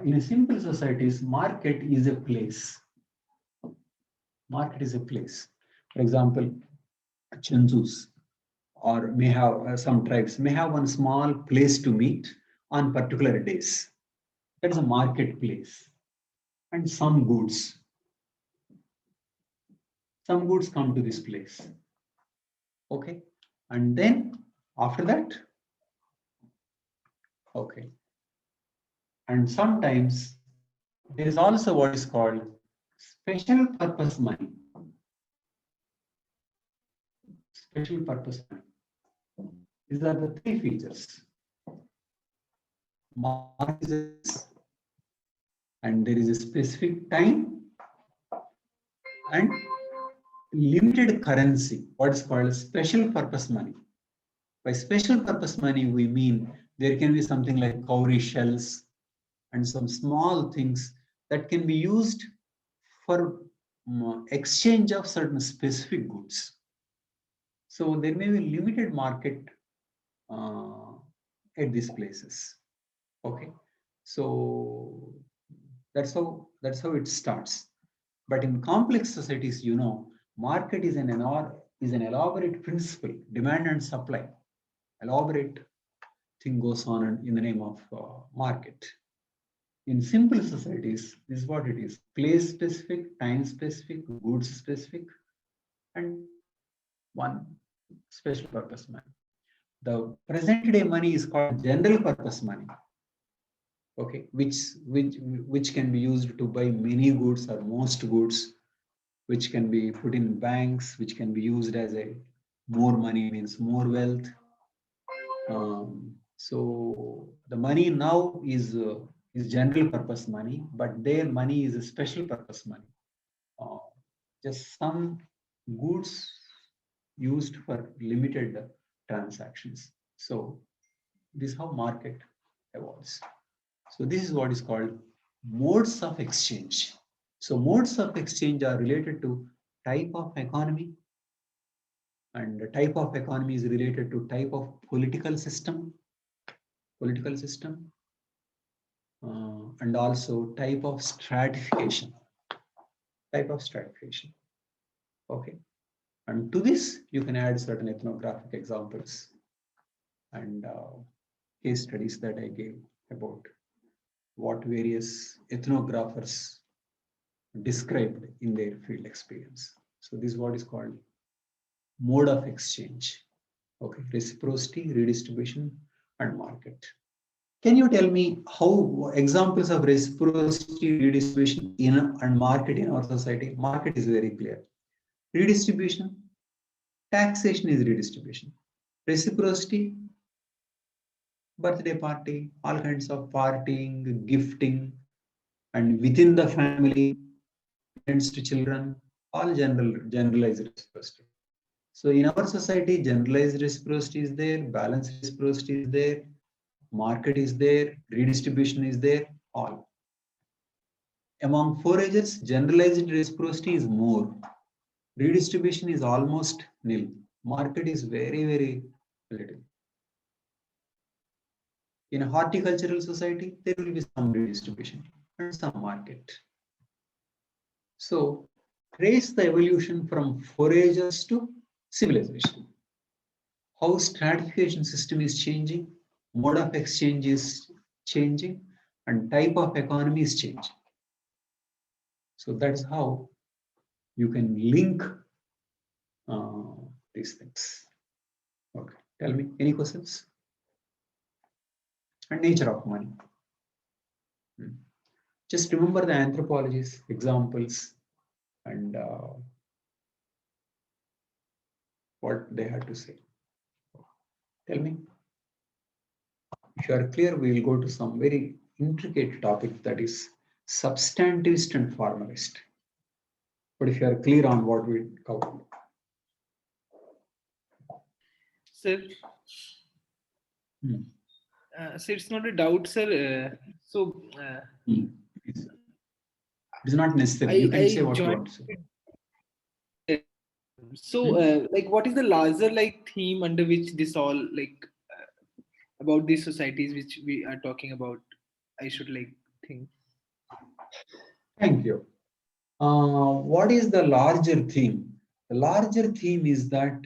In a simple societies, market is a place. Market is a place. For example, Chenzus or may have some tribes may have one small place to meet on particular days. That is a marketplace. And some goods come to this place. Okay. And then after that, okay. And sometimes there is also what is called special purpose money. Special purpose money. These are the three features. Market, and there is a specific time and limited currency, what is called special purpose money. By special purpose money, we mean there can be something like cowrie shells and some small things that can be used for exchange of certain specific goods. So there may be limited market at these places. Okay, so that's how it starts. But in complex societies, you know, market is an elaborate principle, demand and supply. Elaborate thing goes on in the name of market. In simple societies, this is what it is: place specific, time specific, goods specific, and one special purpose money. The present day money is called general purpose money. Okay, which can be used to buy many goods or most goods, which can be put in banks, which can be used as a more money means more wealth. So the money now is general purpose money, but their money is a special purpose money. Just some goods used for limited transactions. So this is how market evolves. So this is what is called modes of exchange. So modes of exchange are related to type of economy, and the type of economy is related to type of political system, and also type of stratification. Okay, and to this you can add certain ethnographic examples and case studies that I gave about what various ethnographers described in their field experience. So this is what is called mode of exchange. Okay, reciprocity, redistribution, and market. Can you tell me how examples of reciprocity, redistribution and market in our society? Market is very clear. Redistribution, taxation is redistribution. Reciprocity, birthday party, all kinds of partying, gifting, and within the family, parents to children, all generalized reciprocity. So in our society, generalized reciprocity is there, balanced reciprocity is there, market is there, redistribution is there, all. Among foragers, generalized reciprocity is more. Redistribution is almost nil. Market is very, very little. In a horticultural society, there will be some redistribution and some market. So trace the evolution from foragers to civilization. How stratification system is changing, mode of exchange is changing, and type of economy is changing. So that's how you can link these things. Okay. Tell me, any questions? And nature of money. Just remember the anthropologies, examples, and what they had to say. Tell me. If you are clear, we will go to some very intricate topic, that is substantivist and formalist. But if you are clear on what we covered. Sir, Hmm. so it's not a doubt, sir. It's not necessary. You can say what you want to say. Like, what is the larger like theme under which this all like about these societies which we are talking about? I should like think. Thank you. What is the larger theme? The larger theme is that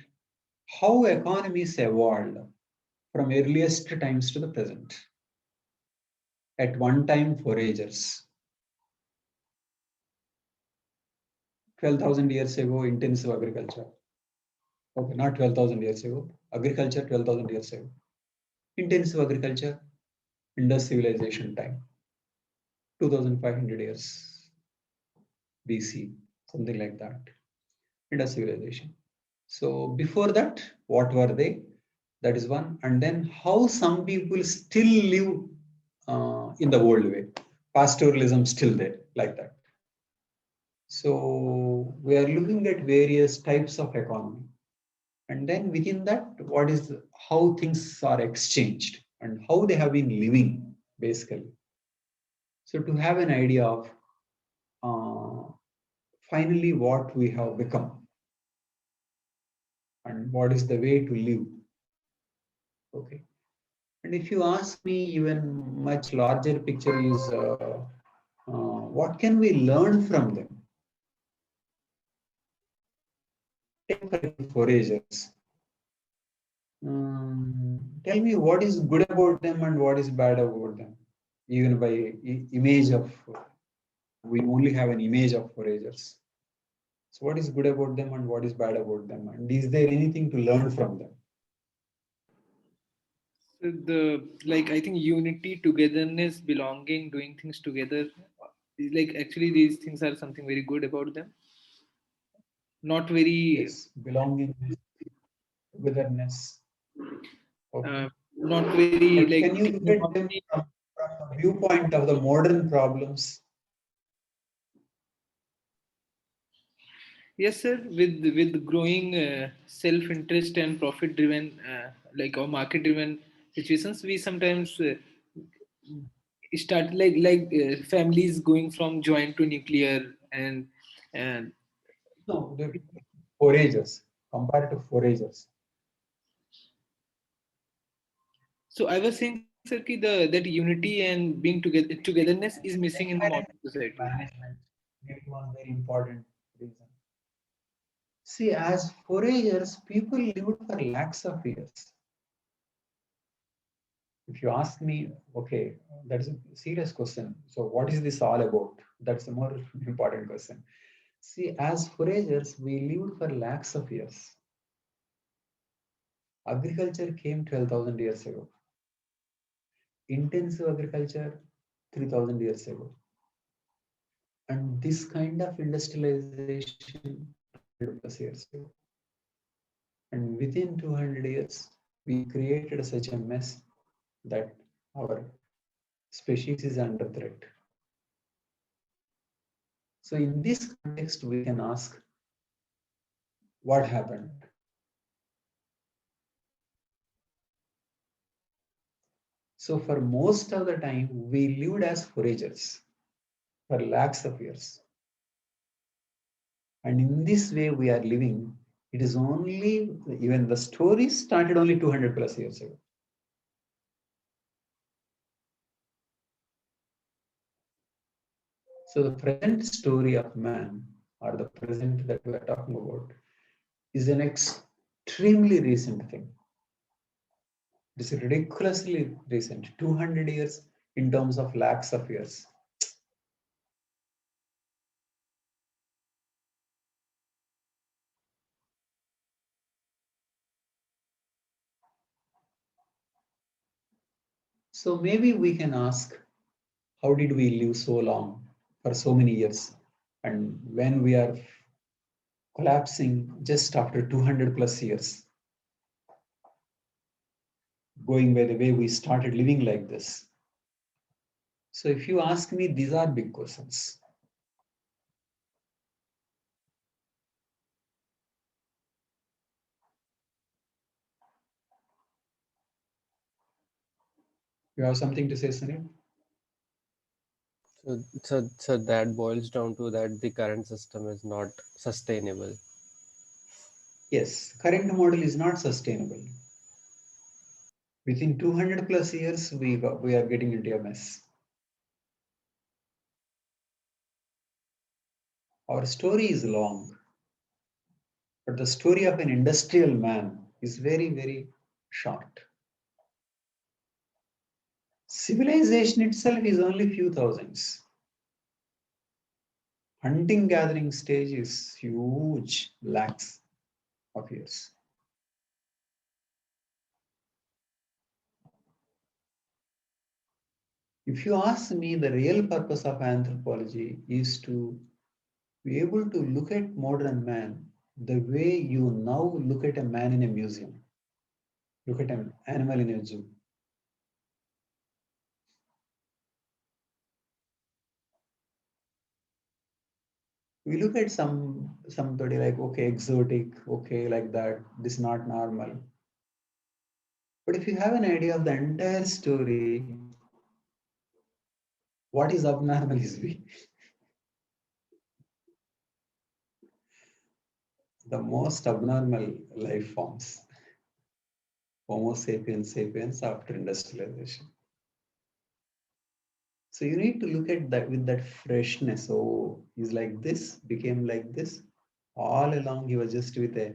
how economies evolved from earliest times to the present. At one time, foragers. 12,000 years ago, intensive agriculture. Okay, not 12,000 years ago. Agriculture, 12,000 years ago. Intensive agriculture, Indus civilization time. 2,500 years BC, something like that. Indus civilization. So before that, what were they? That is one. And then how some people still live in the old way. Pastoralism still there, like that. So we are looking at various types of economy. And then within that, what is how things are exchanged and how they have been living, basically. So to have an idea of finally what we have become and what is the way to live. Okay. And if you ask me, even much larger picture is what can we learn from them? Take for example, foragers. Tell me what is good about them and what is bad about them. Even by image of, we only have an image of foragers. So what is good about them and what is bad about them? And is there anything to learn from them? The like I think unity, togetherness, belonging, doing things together. Like actually, these things are something very good about them. Not very. Yes, belonging, togetherness. Okay. Not very But like. can you look at them from the viewpoint of the modern problems? Yes, sir. With growing self-interest and profit-driven, like or market-driven situations, we sometimes start families going from joint to nuclear and No, the foragers, compared to foragers. so I was saying, sir, ki that unity and being togetherness is missing in the modern society. Management, maybe one very important reason. See, as foragers, people lived for lakhs of years. If you ask me, okay, that is a serious question. So, what is this all about? That's a more important question. See, as foragers, we lived for lakhs of years. Agriculture came 12,000 years ago. Intensive agriculture, 3,000 years ago. And this kind of industrialization, 200 plus years ago. And within 200 years, we created such a mess that our species is under threat. So in this context, we can ask, what happened? So for most of the time, we lived as foragers for lakhs of years. And in this way we are living, it is only, even the story started only 200 plus years ago. So the present story of man, or the present that we are talking about, is an extremely recent thing. It is ridiculously recent, 200 years in terms of lakhs of years. So maybe we can ask, how did we live so long for so many years? And when we are collapsing just after 200 plus years, going by the way we started living like this. So if you ask me, these are big questions. You have something to say, Sunil? So that boils down to that the current system is not sustainable. Yes, current model is not sustainable. Within 200 plus years, we are getting into a mess. Our story is long, but the story of an industrial man is very, very short. Civilization itself is only few thousands. Hunting gathering stage is huge, lakhs of years. If you ask me, the real purpose of anthropology is to be able to look at modern man the way you now look at a man in a museum, look at an animal in a zoo. We look at somebody like, okay, exotic, okay, like that, this is not normal. But if you have an idea of the entire story, what is abnormal is we. The most abnormal life forms, Homo sapiens sapiens after industrialization. So you need to look at that with that freshness. Oh, he's like this, became like this. All along he was just with a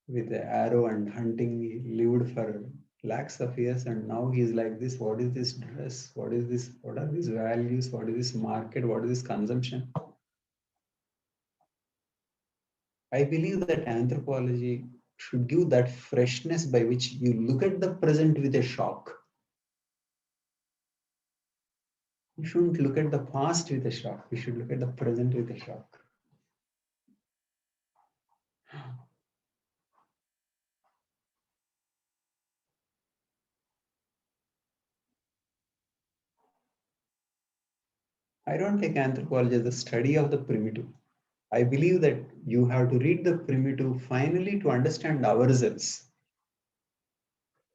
arrow and hunting. He lived for lakhs of years, and now he's like this. What is this dress? What is this? What are these values? What is this market? What is this consumption? I believe that anthropology should give that freshness by which you look at the present with a shock. You shouldn't look at the past with a shock. You should look at the present with a shock. I don't take anthropology as the study of the primitive. I believe that you have to read the primitive finally to understand ourselves.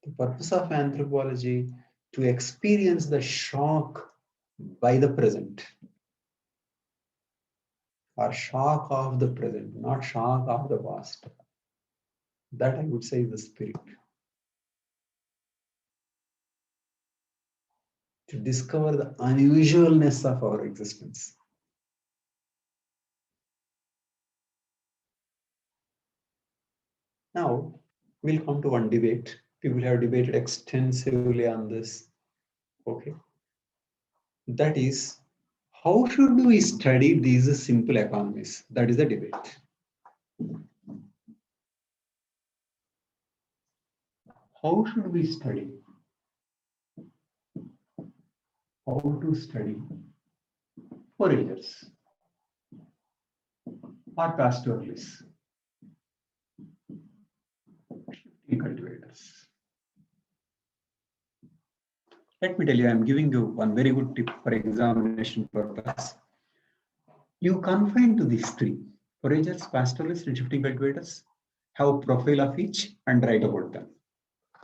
The purpose of anthropology to experience the shock by the present, or shock of the present, not shock of the past. That I would say is the spirit. To discover the unusualness of our existence. Now, we'll come to one debate. People have debated extensively on this. Okay. That is, how should we study these simple economies? That is the debate. How should we study? How to study foragers or pastoralists, cultivators? Let me tell you, I'm giving you one very good tip for examination purpose. You confine to these three: foragers, pastoralists, and shifting cultivators. Have a profile of each and write about them.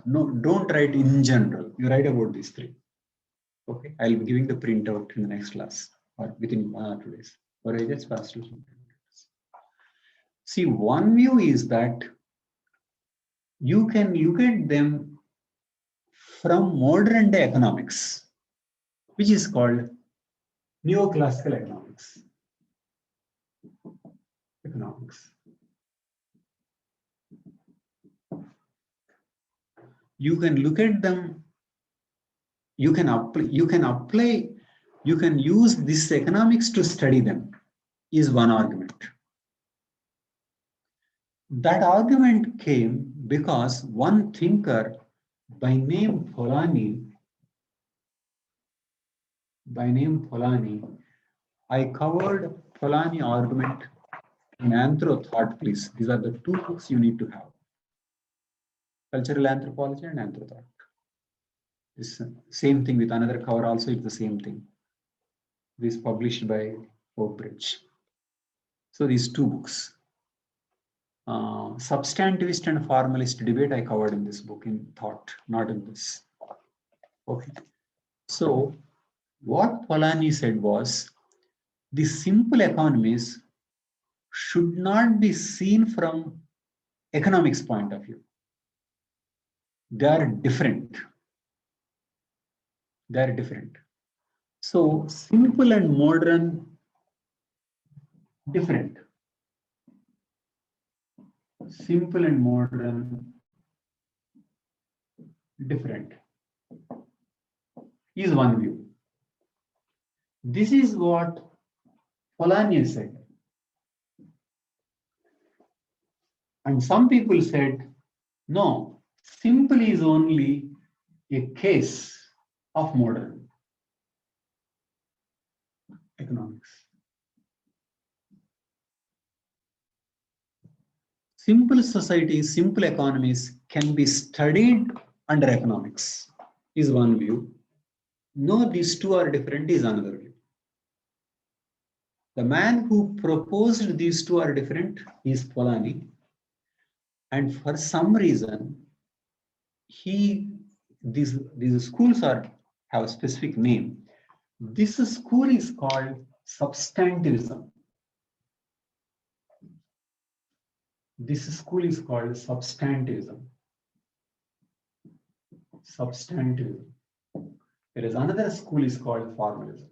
No, don't write in general. You write about these three. Okay, I'll be giving the printout in the next class or within 1 or 2 days. Foragers, pastoralists, and cultivators. See, one view is that you can look at them from modern day economics, which is called neoclassical economics. You can look at them, you can use this economics to study them, is one argument. That argument came because one thinker by name Polanyi by name Polanyi. I covered Polanyi argument in Anthro Thought, please. These are the two books you need to have. Cultural Anthropology and Anthro Thought. This same thing with another cover also, it's the same thing. This published by Oakbridge. So these two books. Substantivist and formalist debate I covered in this book in Thought, not in this. Okay. So what Polanyi said was, the simple economies should not be seen from economics point of view. They are different. They are different. So simple and modern, different. Simple and modern, different is one view. This is what Polanyi said. And some people said, no, simple is only a case of modern economics. Simple societies, simple economies can be studied under economics, is one view. No, these two are different is another view. The man who proposed these two are different is Polanyi. And for some reason, these schools have a specific name. This school is called substantivism. This school is called substantivism. Substantivism. Whereas another school is called formalism.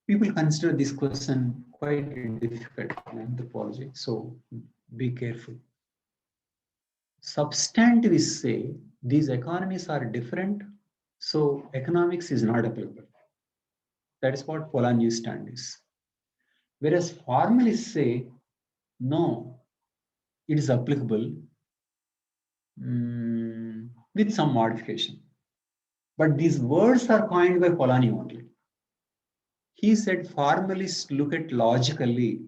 People consider this question quite difficult in anthropology, so be careful. Substantivists say these economies are different, so economics is not applicable. That is what Polanyi's stand is. Whereas formalists say, no, it is applicable with some modification. But these words are coined by Polanyi only. He said formalists look at logically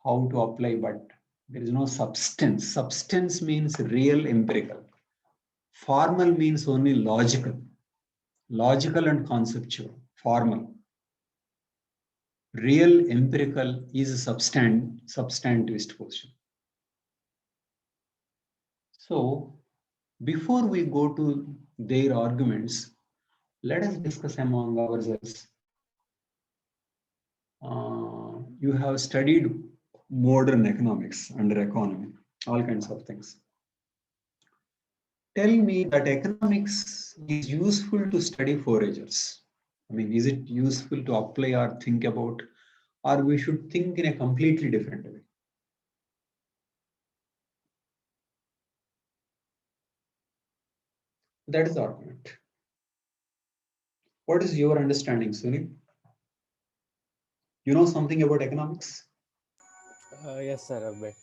how to apply, but there is no substance. Substance means real empirical. Formal means only logical. Logical and conceptual, formal. Real empirical is a substantivist position. So before we go to their arguments, let us discuss among ourselves. You have studied modern economics under economy, all kinds of things. Tell me that economics is useful to study foragers. I mean, is it useful to apply or think about, or we should think in a completely different way? That is the argument. What is your understanding, Sunil? You know something about economics? Yes, sir, a bit.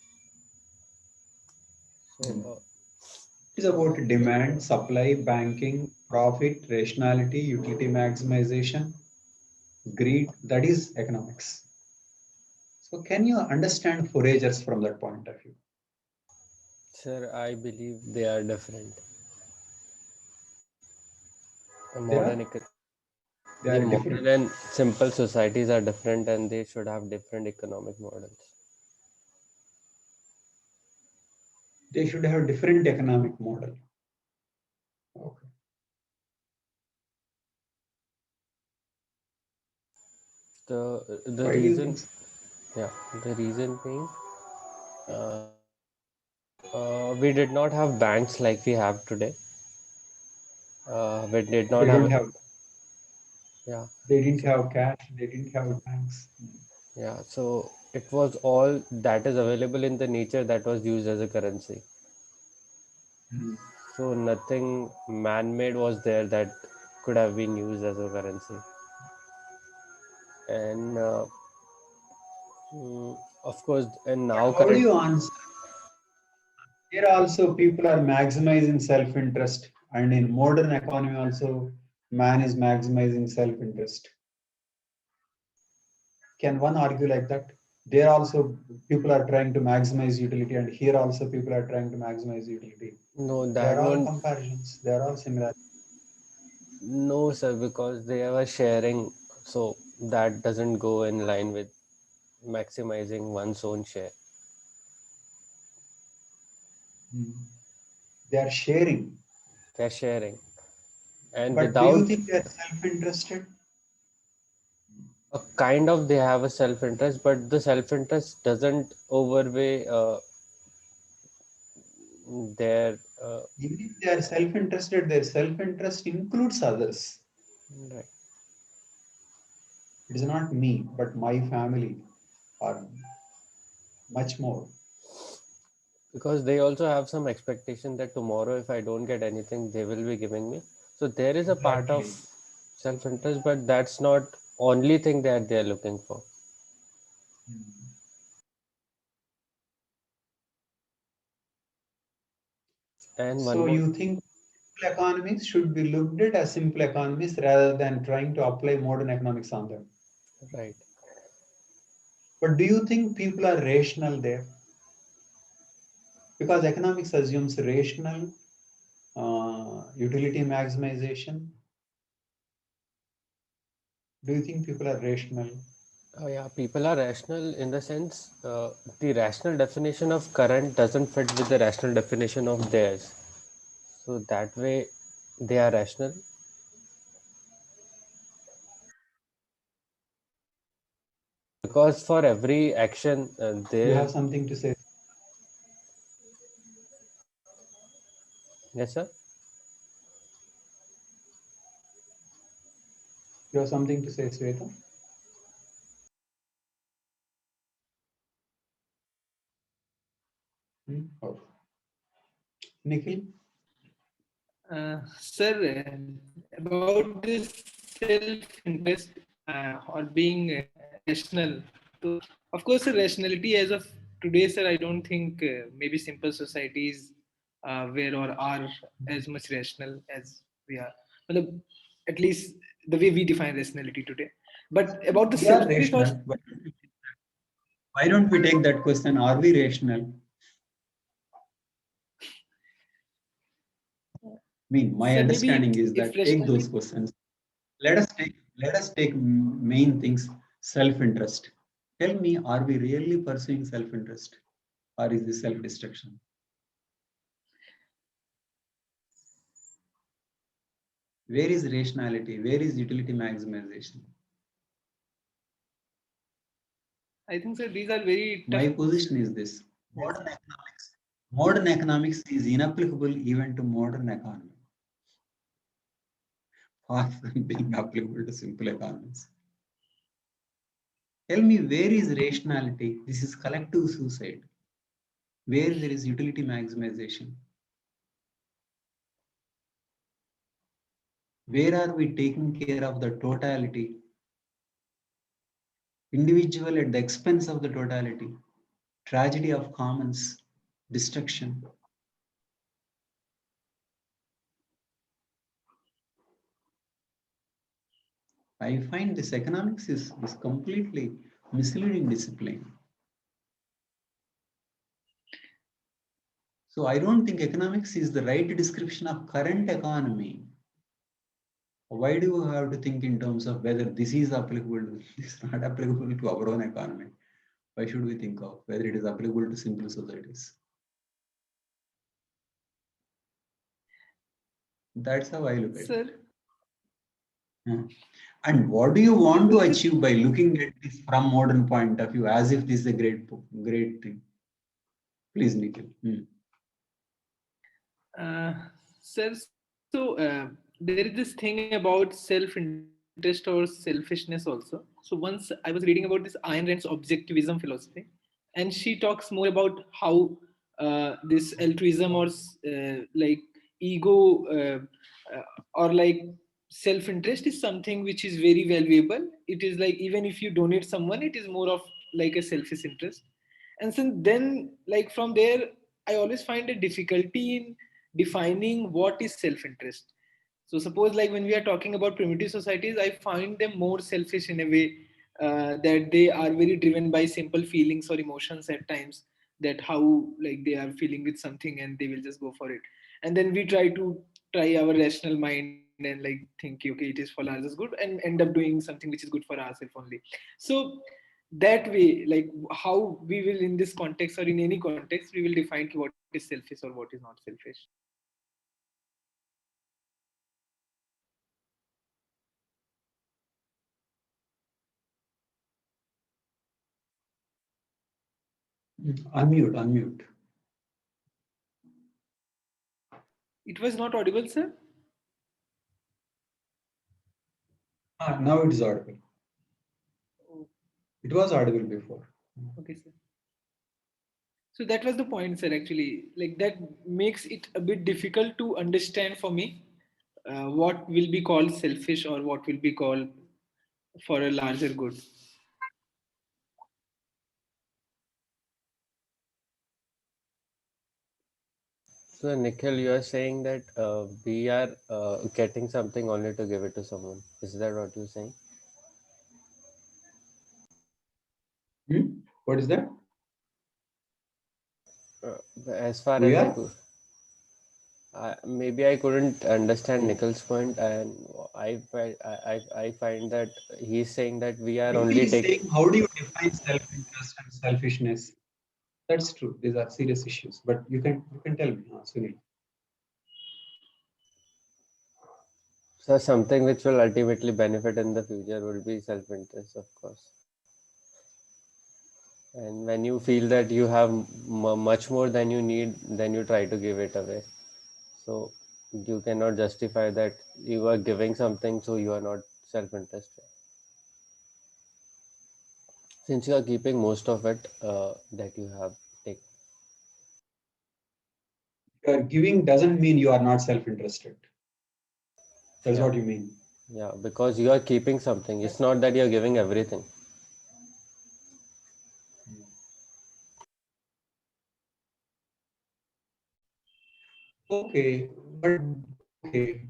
So, It is about demand, supply, banking, profit, rationality, utility maximization, greed. That is economics. So can you understand foragers from that point of view? sir, I believe they are different. They are Modern, They the are modern different. and simple societies are different, and they should have different economic models. They should have different economic model. Okay. The Why do you reason, think so? yeah, the reason being, uh, we did not have banks like we have today. We did They not don't have, have. yeah. They didn't So, have cash. They didn't have banks. yeah, so it was all that is available in the nature that was used as a currency. Mhm. So nothing man-made was there that could have been used as a currency. And of course, and But now how do current, you answer? Here also people are maximizing self-interest. And in modern economy also, man is maximizing self-interest. Can one argue like that? There also people are trying to maximize utility, and here also people are trying to maximize utility. No, They that are all won't. comparisons. They are all similar. No, sir, because they were sharing, so that doesn't go in line with maximizing one's own share. Hmm. They are sharing. They're sharing, and But do you without think they are self-interested? a kind of, they have a self-interest, but the self-interest doesn't overweigh their Even if they are self-interested, their self-interest includes others. right. It is not me, but my family, or much more. Because they also have some expectation that tomorrow if I don't get anything they will be giving me, so there is a part of Exactly. self-interest, but that's not only thing that they are looking for. Hmm. And one So more. you think simple economies should be looked at as simple economies rather than trying to apply modern economics on them. Right. But do you think people are rational there? Because economics assumes rational utility maximization. Do you think people are rational? Oh yeah, people are rational in the sense the rational definition of current doesn't fit with the rational definition of theirs, so that way they are rational. Because for every action You there. have something to say. Yes, sir. You have something to say, Sweta? Hmm? Or Nikhil? Sir, about this self-interest or being rational. So, of course, sir, rationality as of today, sir, I don't think maybe simple societies were or are as much rational as we are. Well, at least the way we define rationality today. But about the We are self-interest, or rational. Why don't we take that question? Are we rational? I mean, my sir, understanding maybe is if that take those rationality, questions. Let us take main things, self-interest. Tell me, are we really pursuing self-interest, or is this self-destruction? Where is rationality? Where is utility maximization? I think, sir, these are very tough My position questions. is this: modern economics is inapplicable even to modern economy, far from being applicable to simple economies. Tell me, where is rationality? This is collective suicide. Where there is utility maximization? Where are we taking care of the totality? Individual at the expense of the totality. Tragedy of commons, destruction. I find this economics is completely misleading discipline. So I don't think economics is the right description of current economy. Why do you have to think in terms of whether this is applicable, this is not applicable to our own economy? Why should we think of whether it is applicable to simple societies? That's how I look at it. Sir, Hmm. And what do you want to achieve by looking at this from modern point of view, as if this is a great thing? Please, Nikhil. Hmm. Uh, sir, so there is this thing about self-interest or selfishness also. So once I was reading about this Ayn Rand's objectivism philosophy, and she talks more about how this altruism or like ego or like self-interest is something which is very valuable. It is like even if you donate someone, it is more of like a selfish interest. And so then like from there, I always find a difficulty in defining what is self-interest. So suppose like when we are talking about primitive societies, I find them more selfish in a way that they are very driven by simple feelings or emotions at times, that how like they are feeling with something and they will just go for it. And then we try our rational mind and like think, okay, it is for others good, and end up doing something which is good for ourselves only. So that way, like how we will in this context or in any context, we will define what is selfish or what is not selfish. Unmute, unmute. It was not audible, sir. Now it is audible. It was audible before. Okay, sir. So that was the point, sir. Actually, like that makes it a bit difficult to understand for me what will be called selfish or what will be called for a larger good. So, Nikhil, you are saying that we are getting something only to give it to someone. Is that what you're saying? What is that? As far We as are? maybe I couldn't understand Oh. Nikhil's point, and I find that he's saying that we are Maybe only he's taking. saying, how do you define self-interest and selfishness? That's true. These are serious issues. But you can tell me, Sunil. So something which will ultimately benefit in the future would be self-interest, of course. And when you feel that you have much more than you need, then you try to give it away. So you cannot justify that you are giving something, so you are not self-interested. Since you are keeping most of it that you have taken. Giving doesn't mean you are not self-interested. That's Yeah, what you mean. yeah, because you are keeping something. It's not that you are giving everything. Okay, but okay.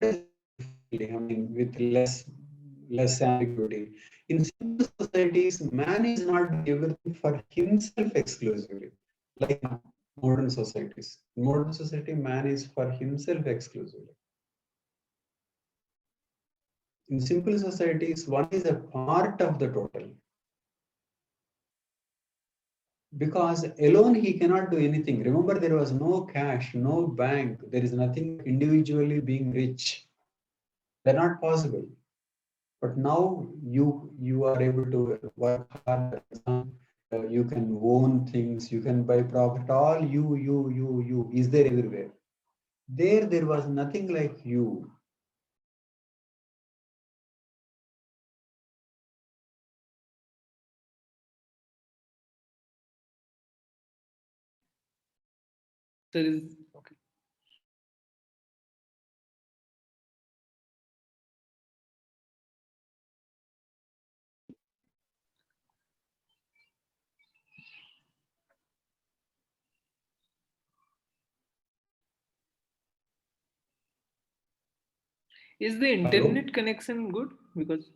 I mean, with less ambiguity. In simple societies, man is not doing everything for himself exclusively, like modern societies. In modern society, man is for himself exclusively. In simple societies, one is a part of the total. Because alone he cannot do anything. Remember, there was no cash, no bank. There is nothing individually being rich. They're not possible. But now you are able to work hard. You can own things. You can buy property. All you is there everywhere. There was nothing like you. There is okay. Is the Hello. internet connection good? Because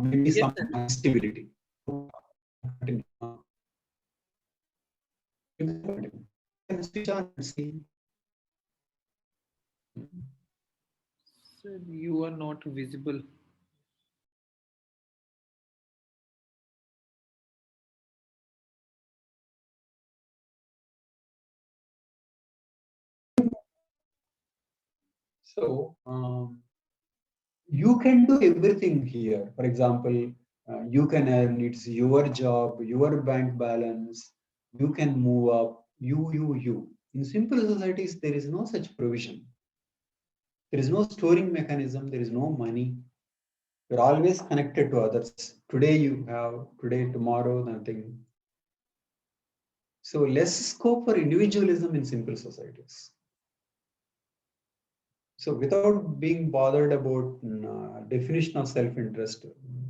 Maybe yes, some sir. instability. Continue. You can continue. You can switch on and see. Sir, you are not visible. So you can do everything here. For example, you can earn, it's your job, your bank balance, you can move up, you. In simple societies, there is no such provision. There is no storing mechanism, there is no money. You're always connected to others. Today you have, today, tomorrow, nothing. So less scope for individualism in simple societies. So without being bothered about definition of self-interest,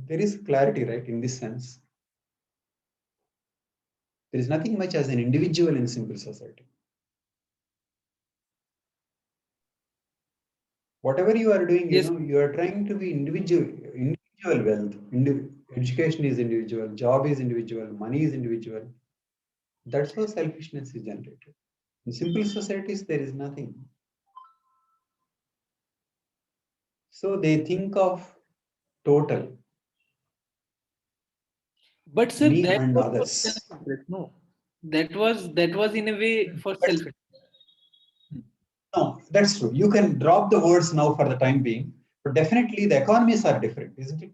there is clarity, right? In this sense, there is nothing much as an individual in simple society. Whatever you are doing, Yes. you are trying to be individual wealth. Education is individual, job is individual, money is individual. That's how selfishness is generated. In simple societies, there is nothing. So they think of total, But sir, me that and was for others. self-interest. No, that was in a way for That's, self-interest. no, that's true. You can drop the words now for the time being, but definitely the economies are different, isn't it?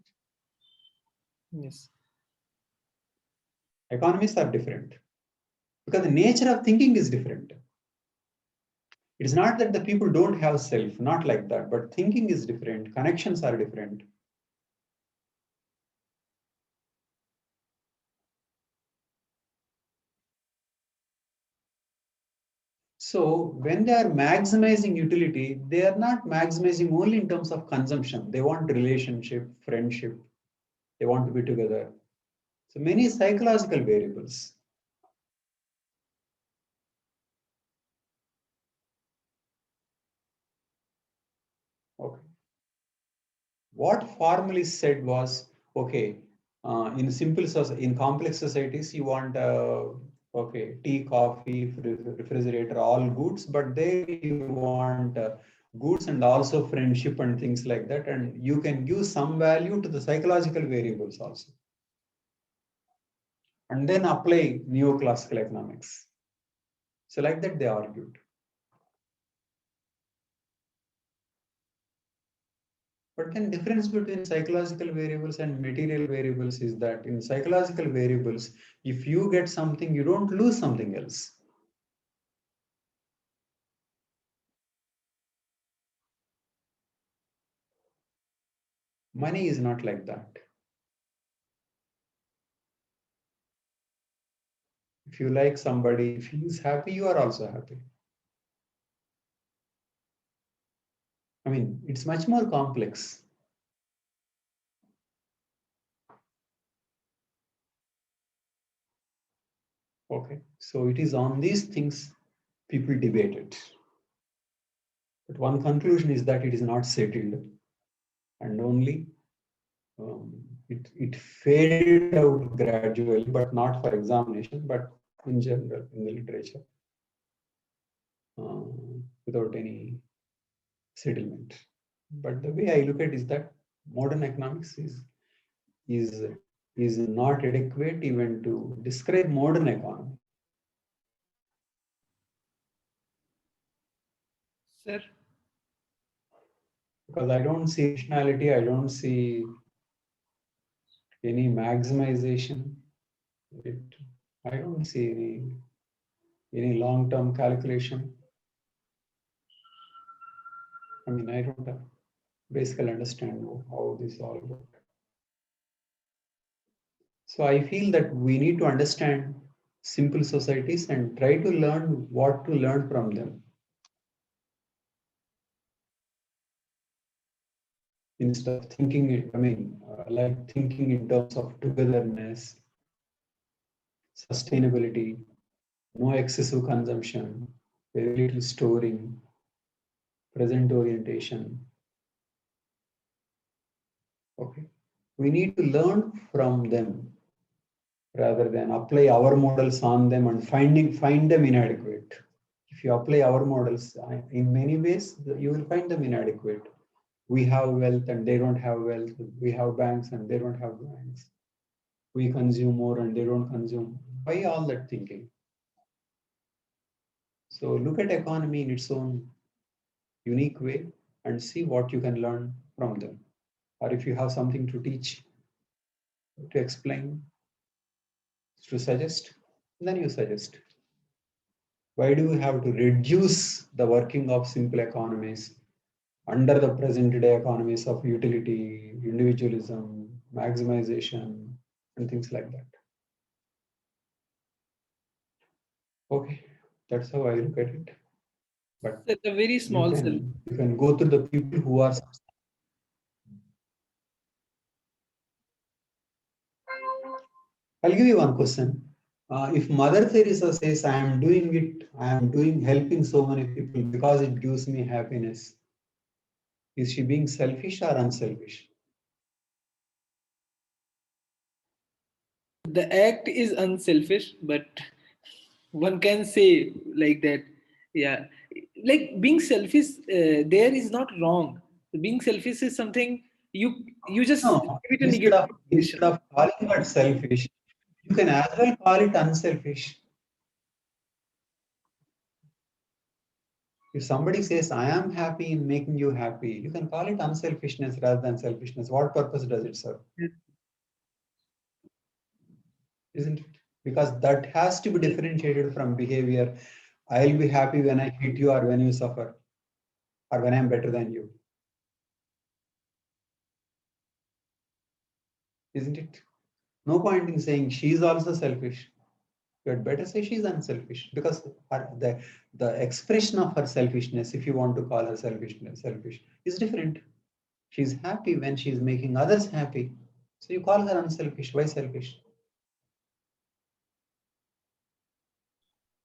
Yes. Economies are different because the nature of thinking is different. It's not that the people don't have self, not like that, but thinking is different, connections are different. So when they are maximizing utility, they are not maximizing only in terms of consumption. They want relationship, friendship, they want to be together. So many psychological variables. Okay. What formally said was, okay, in complex societies, you want okay, tea, coffee, refrigerator, all goods, but there you want goods and also friendship and things like that, and you can give some value to the psychological variables also, and then apply neoclassical economics. So like that they argued. But then difference between psychological variables and material variables is that in psychological variables, if you get something, you don't lose something else. Money is not like that. If you like somebody, if he is happy, you are also happy. I mean, it's much more complex. Okay, so it is on these things people debate it. But one conclusion is that it is not settled, and only it faded out gradually, but not for examination, but in general in the literature, without any settlement. But the way I look at it is that modern economics is is not adequate even to describe modern economy. Sir, Because I don't see rationality, I don't see any maximization. It, I don't see any long-term calculation. I mean, I don't basically understand how this all works. So I feel that we need to understand simple societies and try to learn what to learn from them, instead of thinking, like thinking in terms of togetherness, sustainability, no excessive consumption, very little storing, present orientation. Okay, we need to learn from them rather than apply our models on them and find them inadequate. If you apply our models, in many ways, you will find them inadequate. We have wealth and they don't have wealth. We have banks and they don't have banks. We consume more and they don't consume. Why all that thinking? So look at economy in its own unique way and see what you can learn from them. Or if you have something to teach, to explain, to suggest, then you suggest. Why do we have to reduce the working of simple economies under the present day economies of utility, individualism, maximization, and things like that? Okay, that's how I look at it. But at a very small cell. you can go to the people who are. I'll give you one question. If Mother Teresa says, I am doing it, I am doing helping so many people because it gives me happiness. Is she being selfish or unselfish? The act is unselfish, but one can say like that. Yeah, like being selfish there is not wrong. Being selfish is something you just give No, it a negative instead connotation. of calling it selfish, you can as well call it unselfish. If somebody says, I am happy in making you happy, you can call it unselfishness rather than selfishness. What purpose does it serve? Isn't it? Because that has to be differentiated from behavior. I'll be happy when I hit you or when you suffer or when I'm better than you. Isn't it? No point in saying she's also selfish. You had better say she's unselfish because the expression of her selfishness, if you want to call her selfish, is different. She's happy when she's making others happy. So you call her unselfish. Why selfish?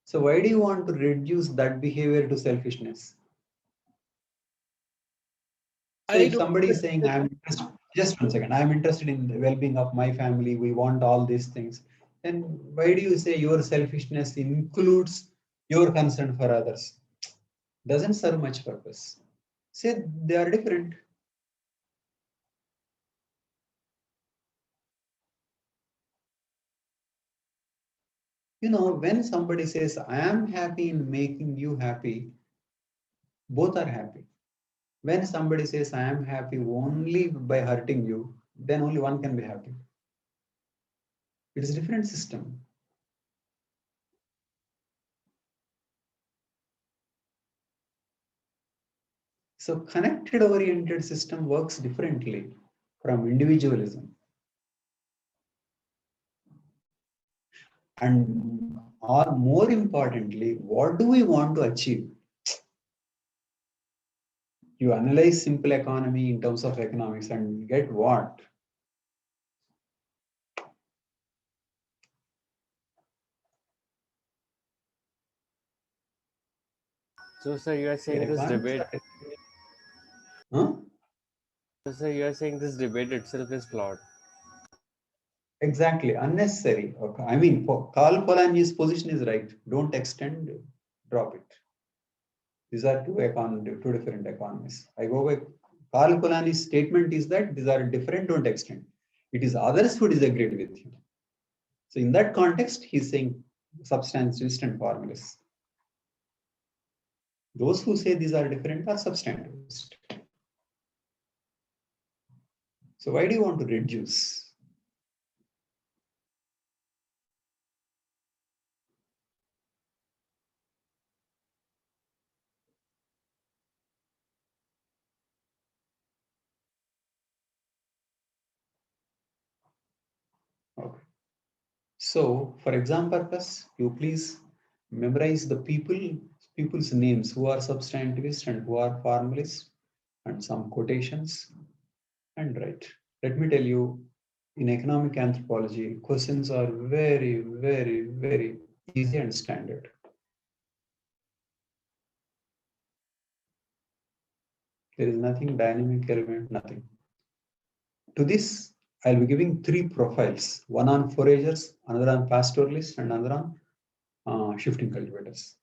So why do you want to reduce that behavior to selfishness? So I if don't. somebody is saying, I'm interested, just 1 second, I'm interested in the well-being of my family, we want all these things, then why do you say your selfishness includes your concern for others? Doesn't serve much purpose. Say they are different. When somebody says, I am happy in making you happy, both are happy. When somebody says, I am happy only by hurting you, then only one can be happy. It is a different system. So connected oriented system works differently from individualism. And or more importantly, what do we want to achieve? You analyze simple economy in terms of economics and get what? So, sir, you are saying this Economics. debate. Huh? So, sir, you are saying this debate itself is flawed. Exactly, unnecessary. Okay. I mean, Karl Polanyi's position is right. Don't extend, drop it. These are two different economies. I go by Karl Polanyi's statement is that these are different, don't extend. It is others who disagreed with him. So in that context, he's saying substantivist and formalist. Those who say these are different are substantivist. So why do you want to reduce? Okay. So for exam purpose, you please memorize the people's names who are substantivists and who are formalists and some quotations and write. Let me tell you, in economic anthropology, questions are very, very, very easy and standard. There is nothing dynamic element, nothing. To this, I'll be giving 3 profiles, one on foragers, another on pastoralists, and another on shifting cultivators.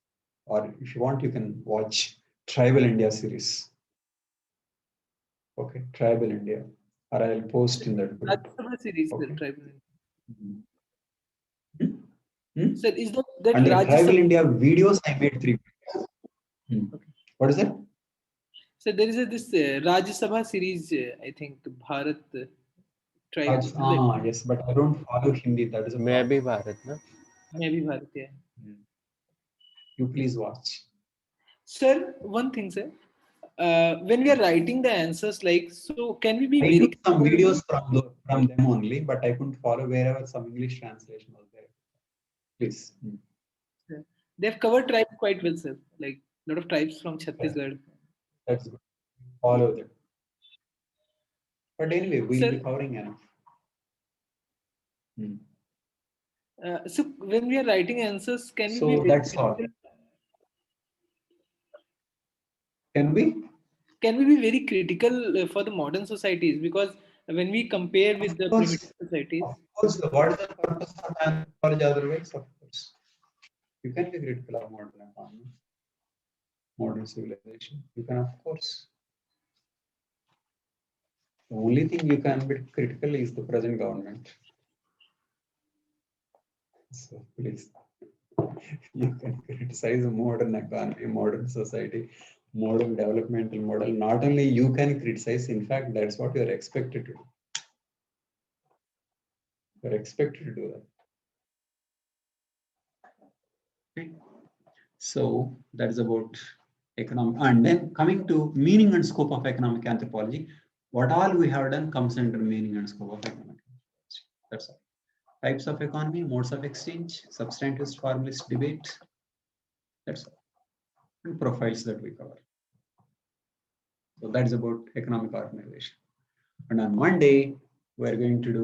Or if you want, you can watch Tribal India series. Okay, Tribal India. Or I'll post in that group. Rajya Sabha series, Okay. the tribal. Hmm? Hmm? Sir, is that Under Rajya Tribal Sabha? India videos, I made 3. Hmm. Okay. What is it? So there is this Rajya Sabha series, I think, Bharat tribe. Yes, but I don't follow Hindi. That is a May I be problem. Bharat, na? Maybe Bharat, yeah. You please watch. Sir, one thing, sir. When we are writing the answers, like, so can we be I very took some videos from them only, but I couldn't follow wherever some English translation was there. Please. Sir, they've covered tribes quite well, sir. Like a lot of tribes from Yeah, Chhattisgarh. that's good. Follow them. But anyway, we'll be Sir, covering enough. so when we are writing answers, can we be So very that's all. critical? Can we? can we be very critical for the modern societies? Because when we compare with the primitive societies, Of course, what is the purpose of anthropology otherwise? Of course, you can be critical of modern economy, modern civilization. You can, of course. The only thing you can be critical is the present government. So please, you can criticize a modern economy, modern society, modern developmental model. Not only you can criticize, in fact, that's what you're expected to do. You're expected to do that. Okay. So that's about economic. And then coming to meaning and scope of economic anthropology, what all we have done comes under meaning and scope of economic anthropology. That's all. Types of economy, modes of exchange, substantivist-formalist debate. That's all. And profiles that we cover. So that's about economic organization. And on Monday, we're going to do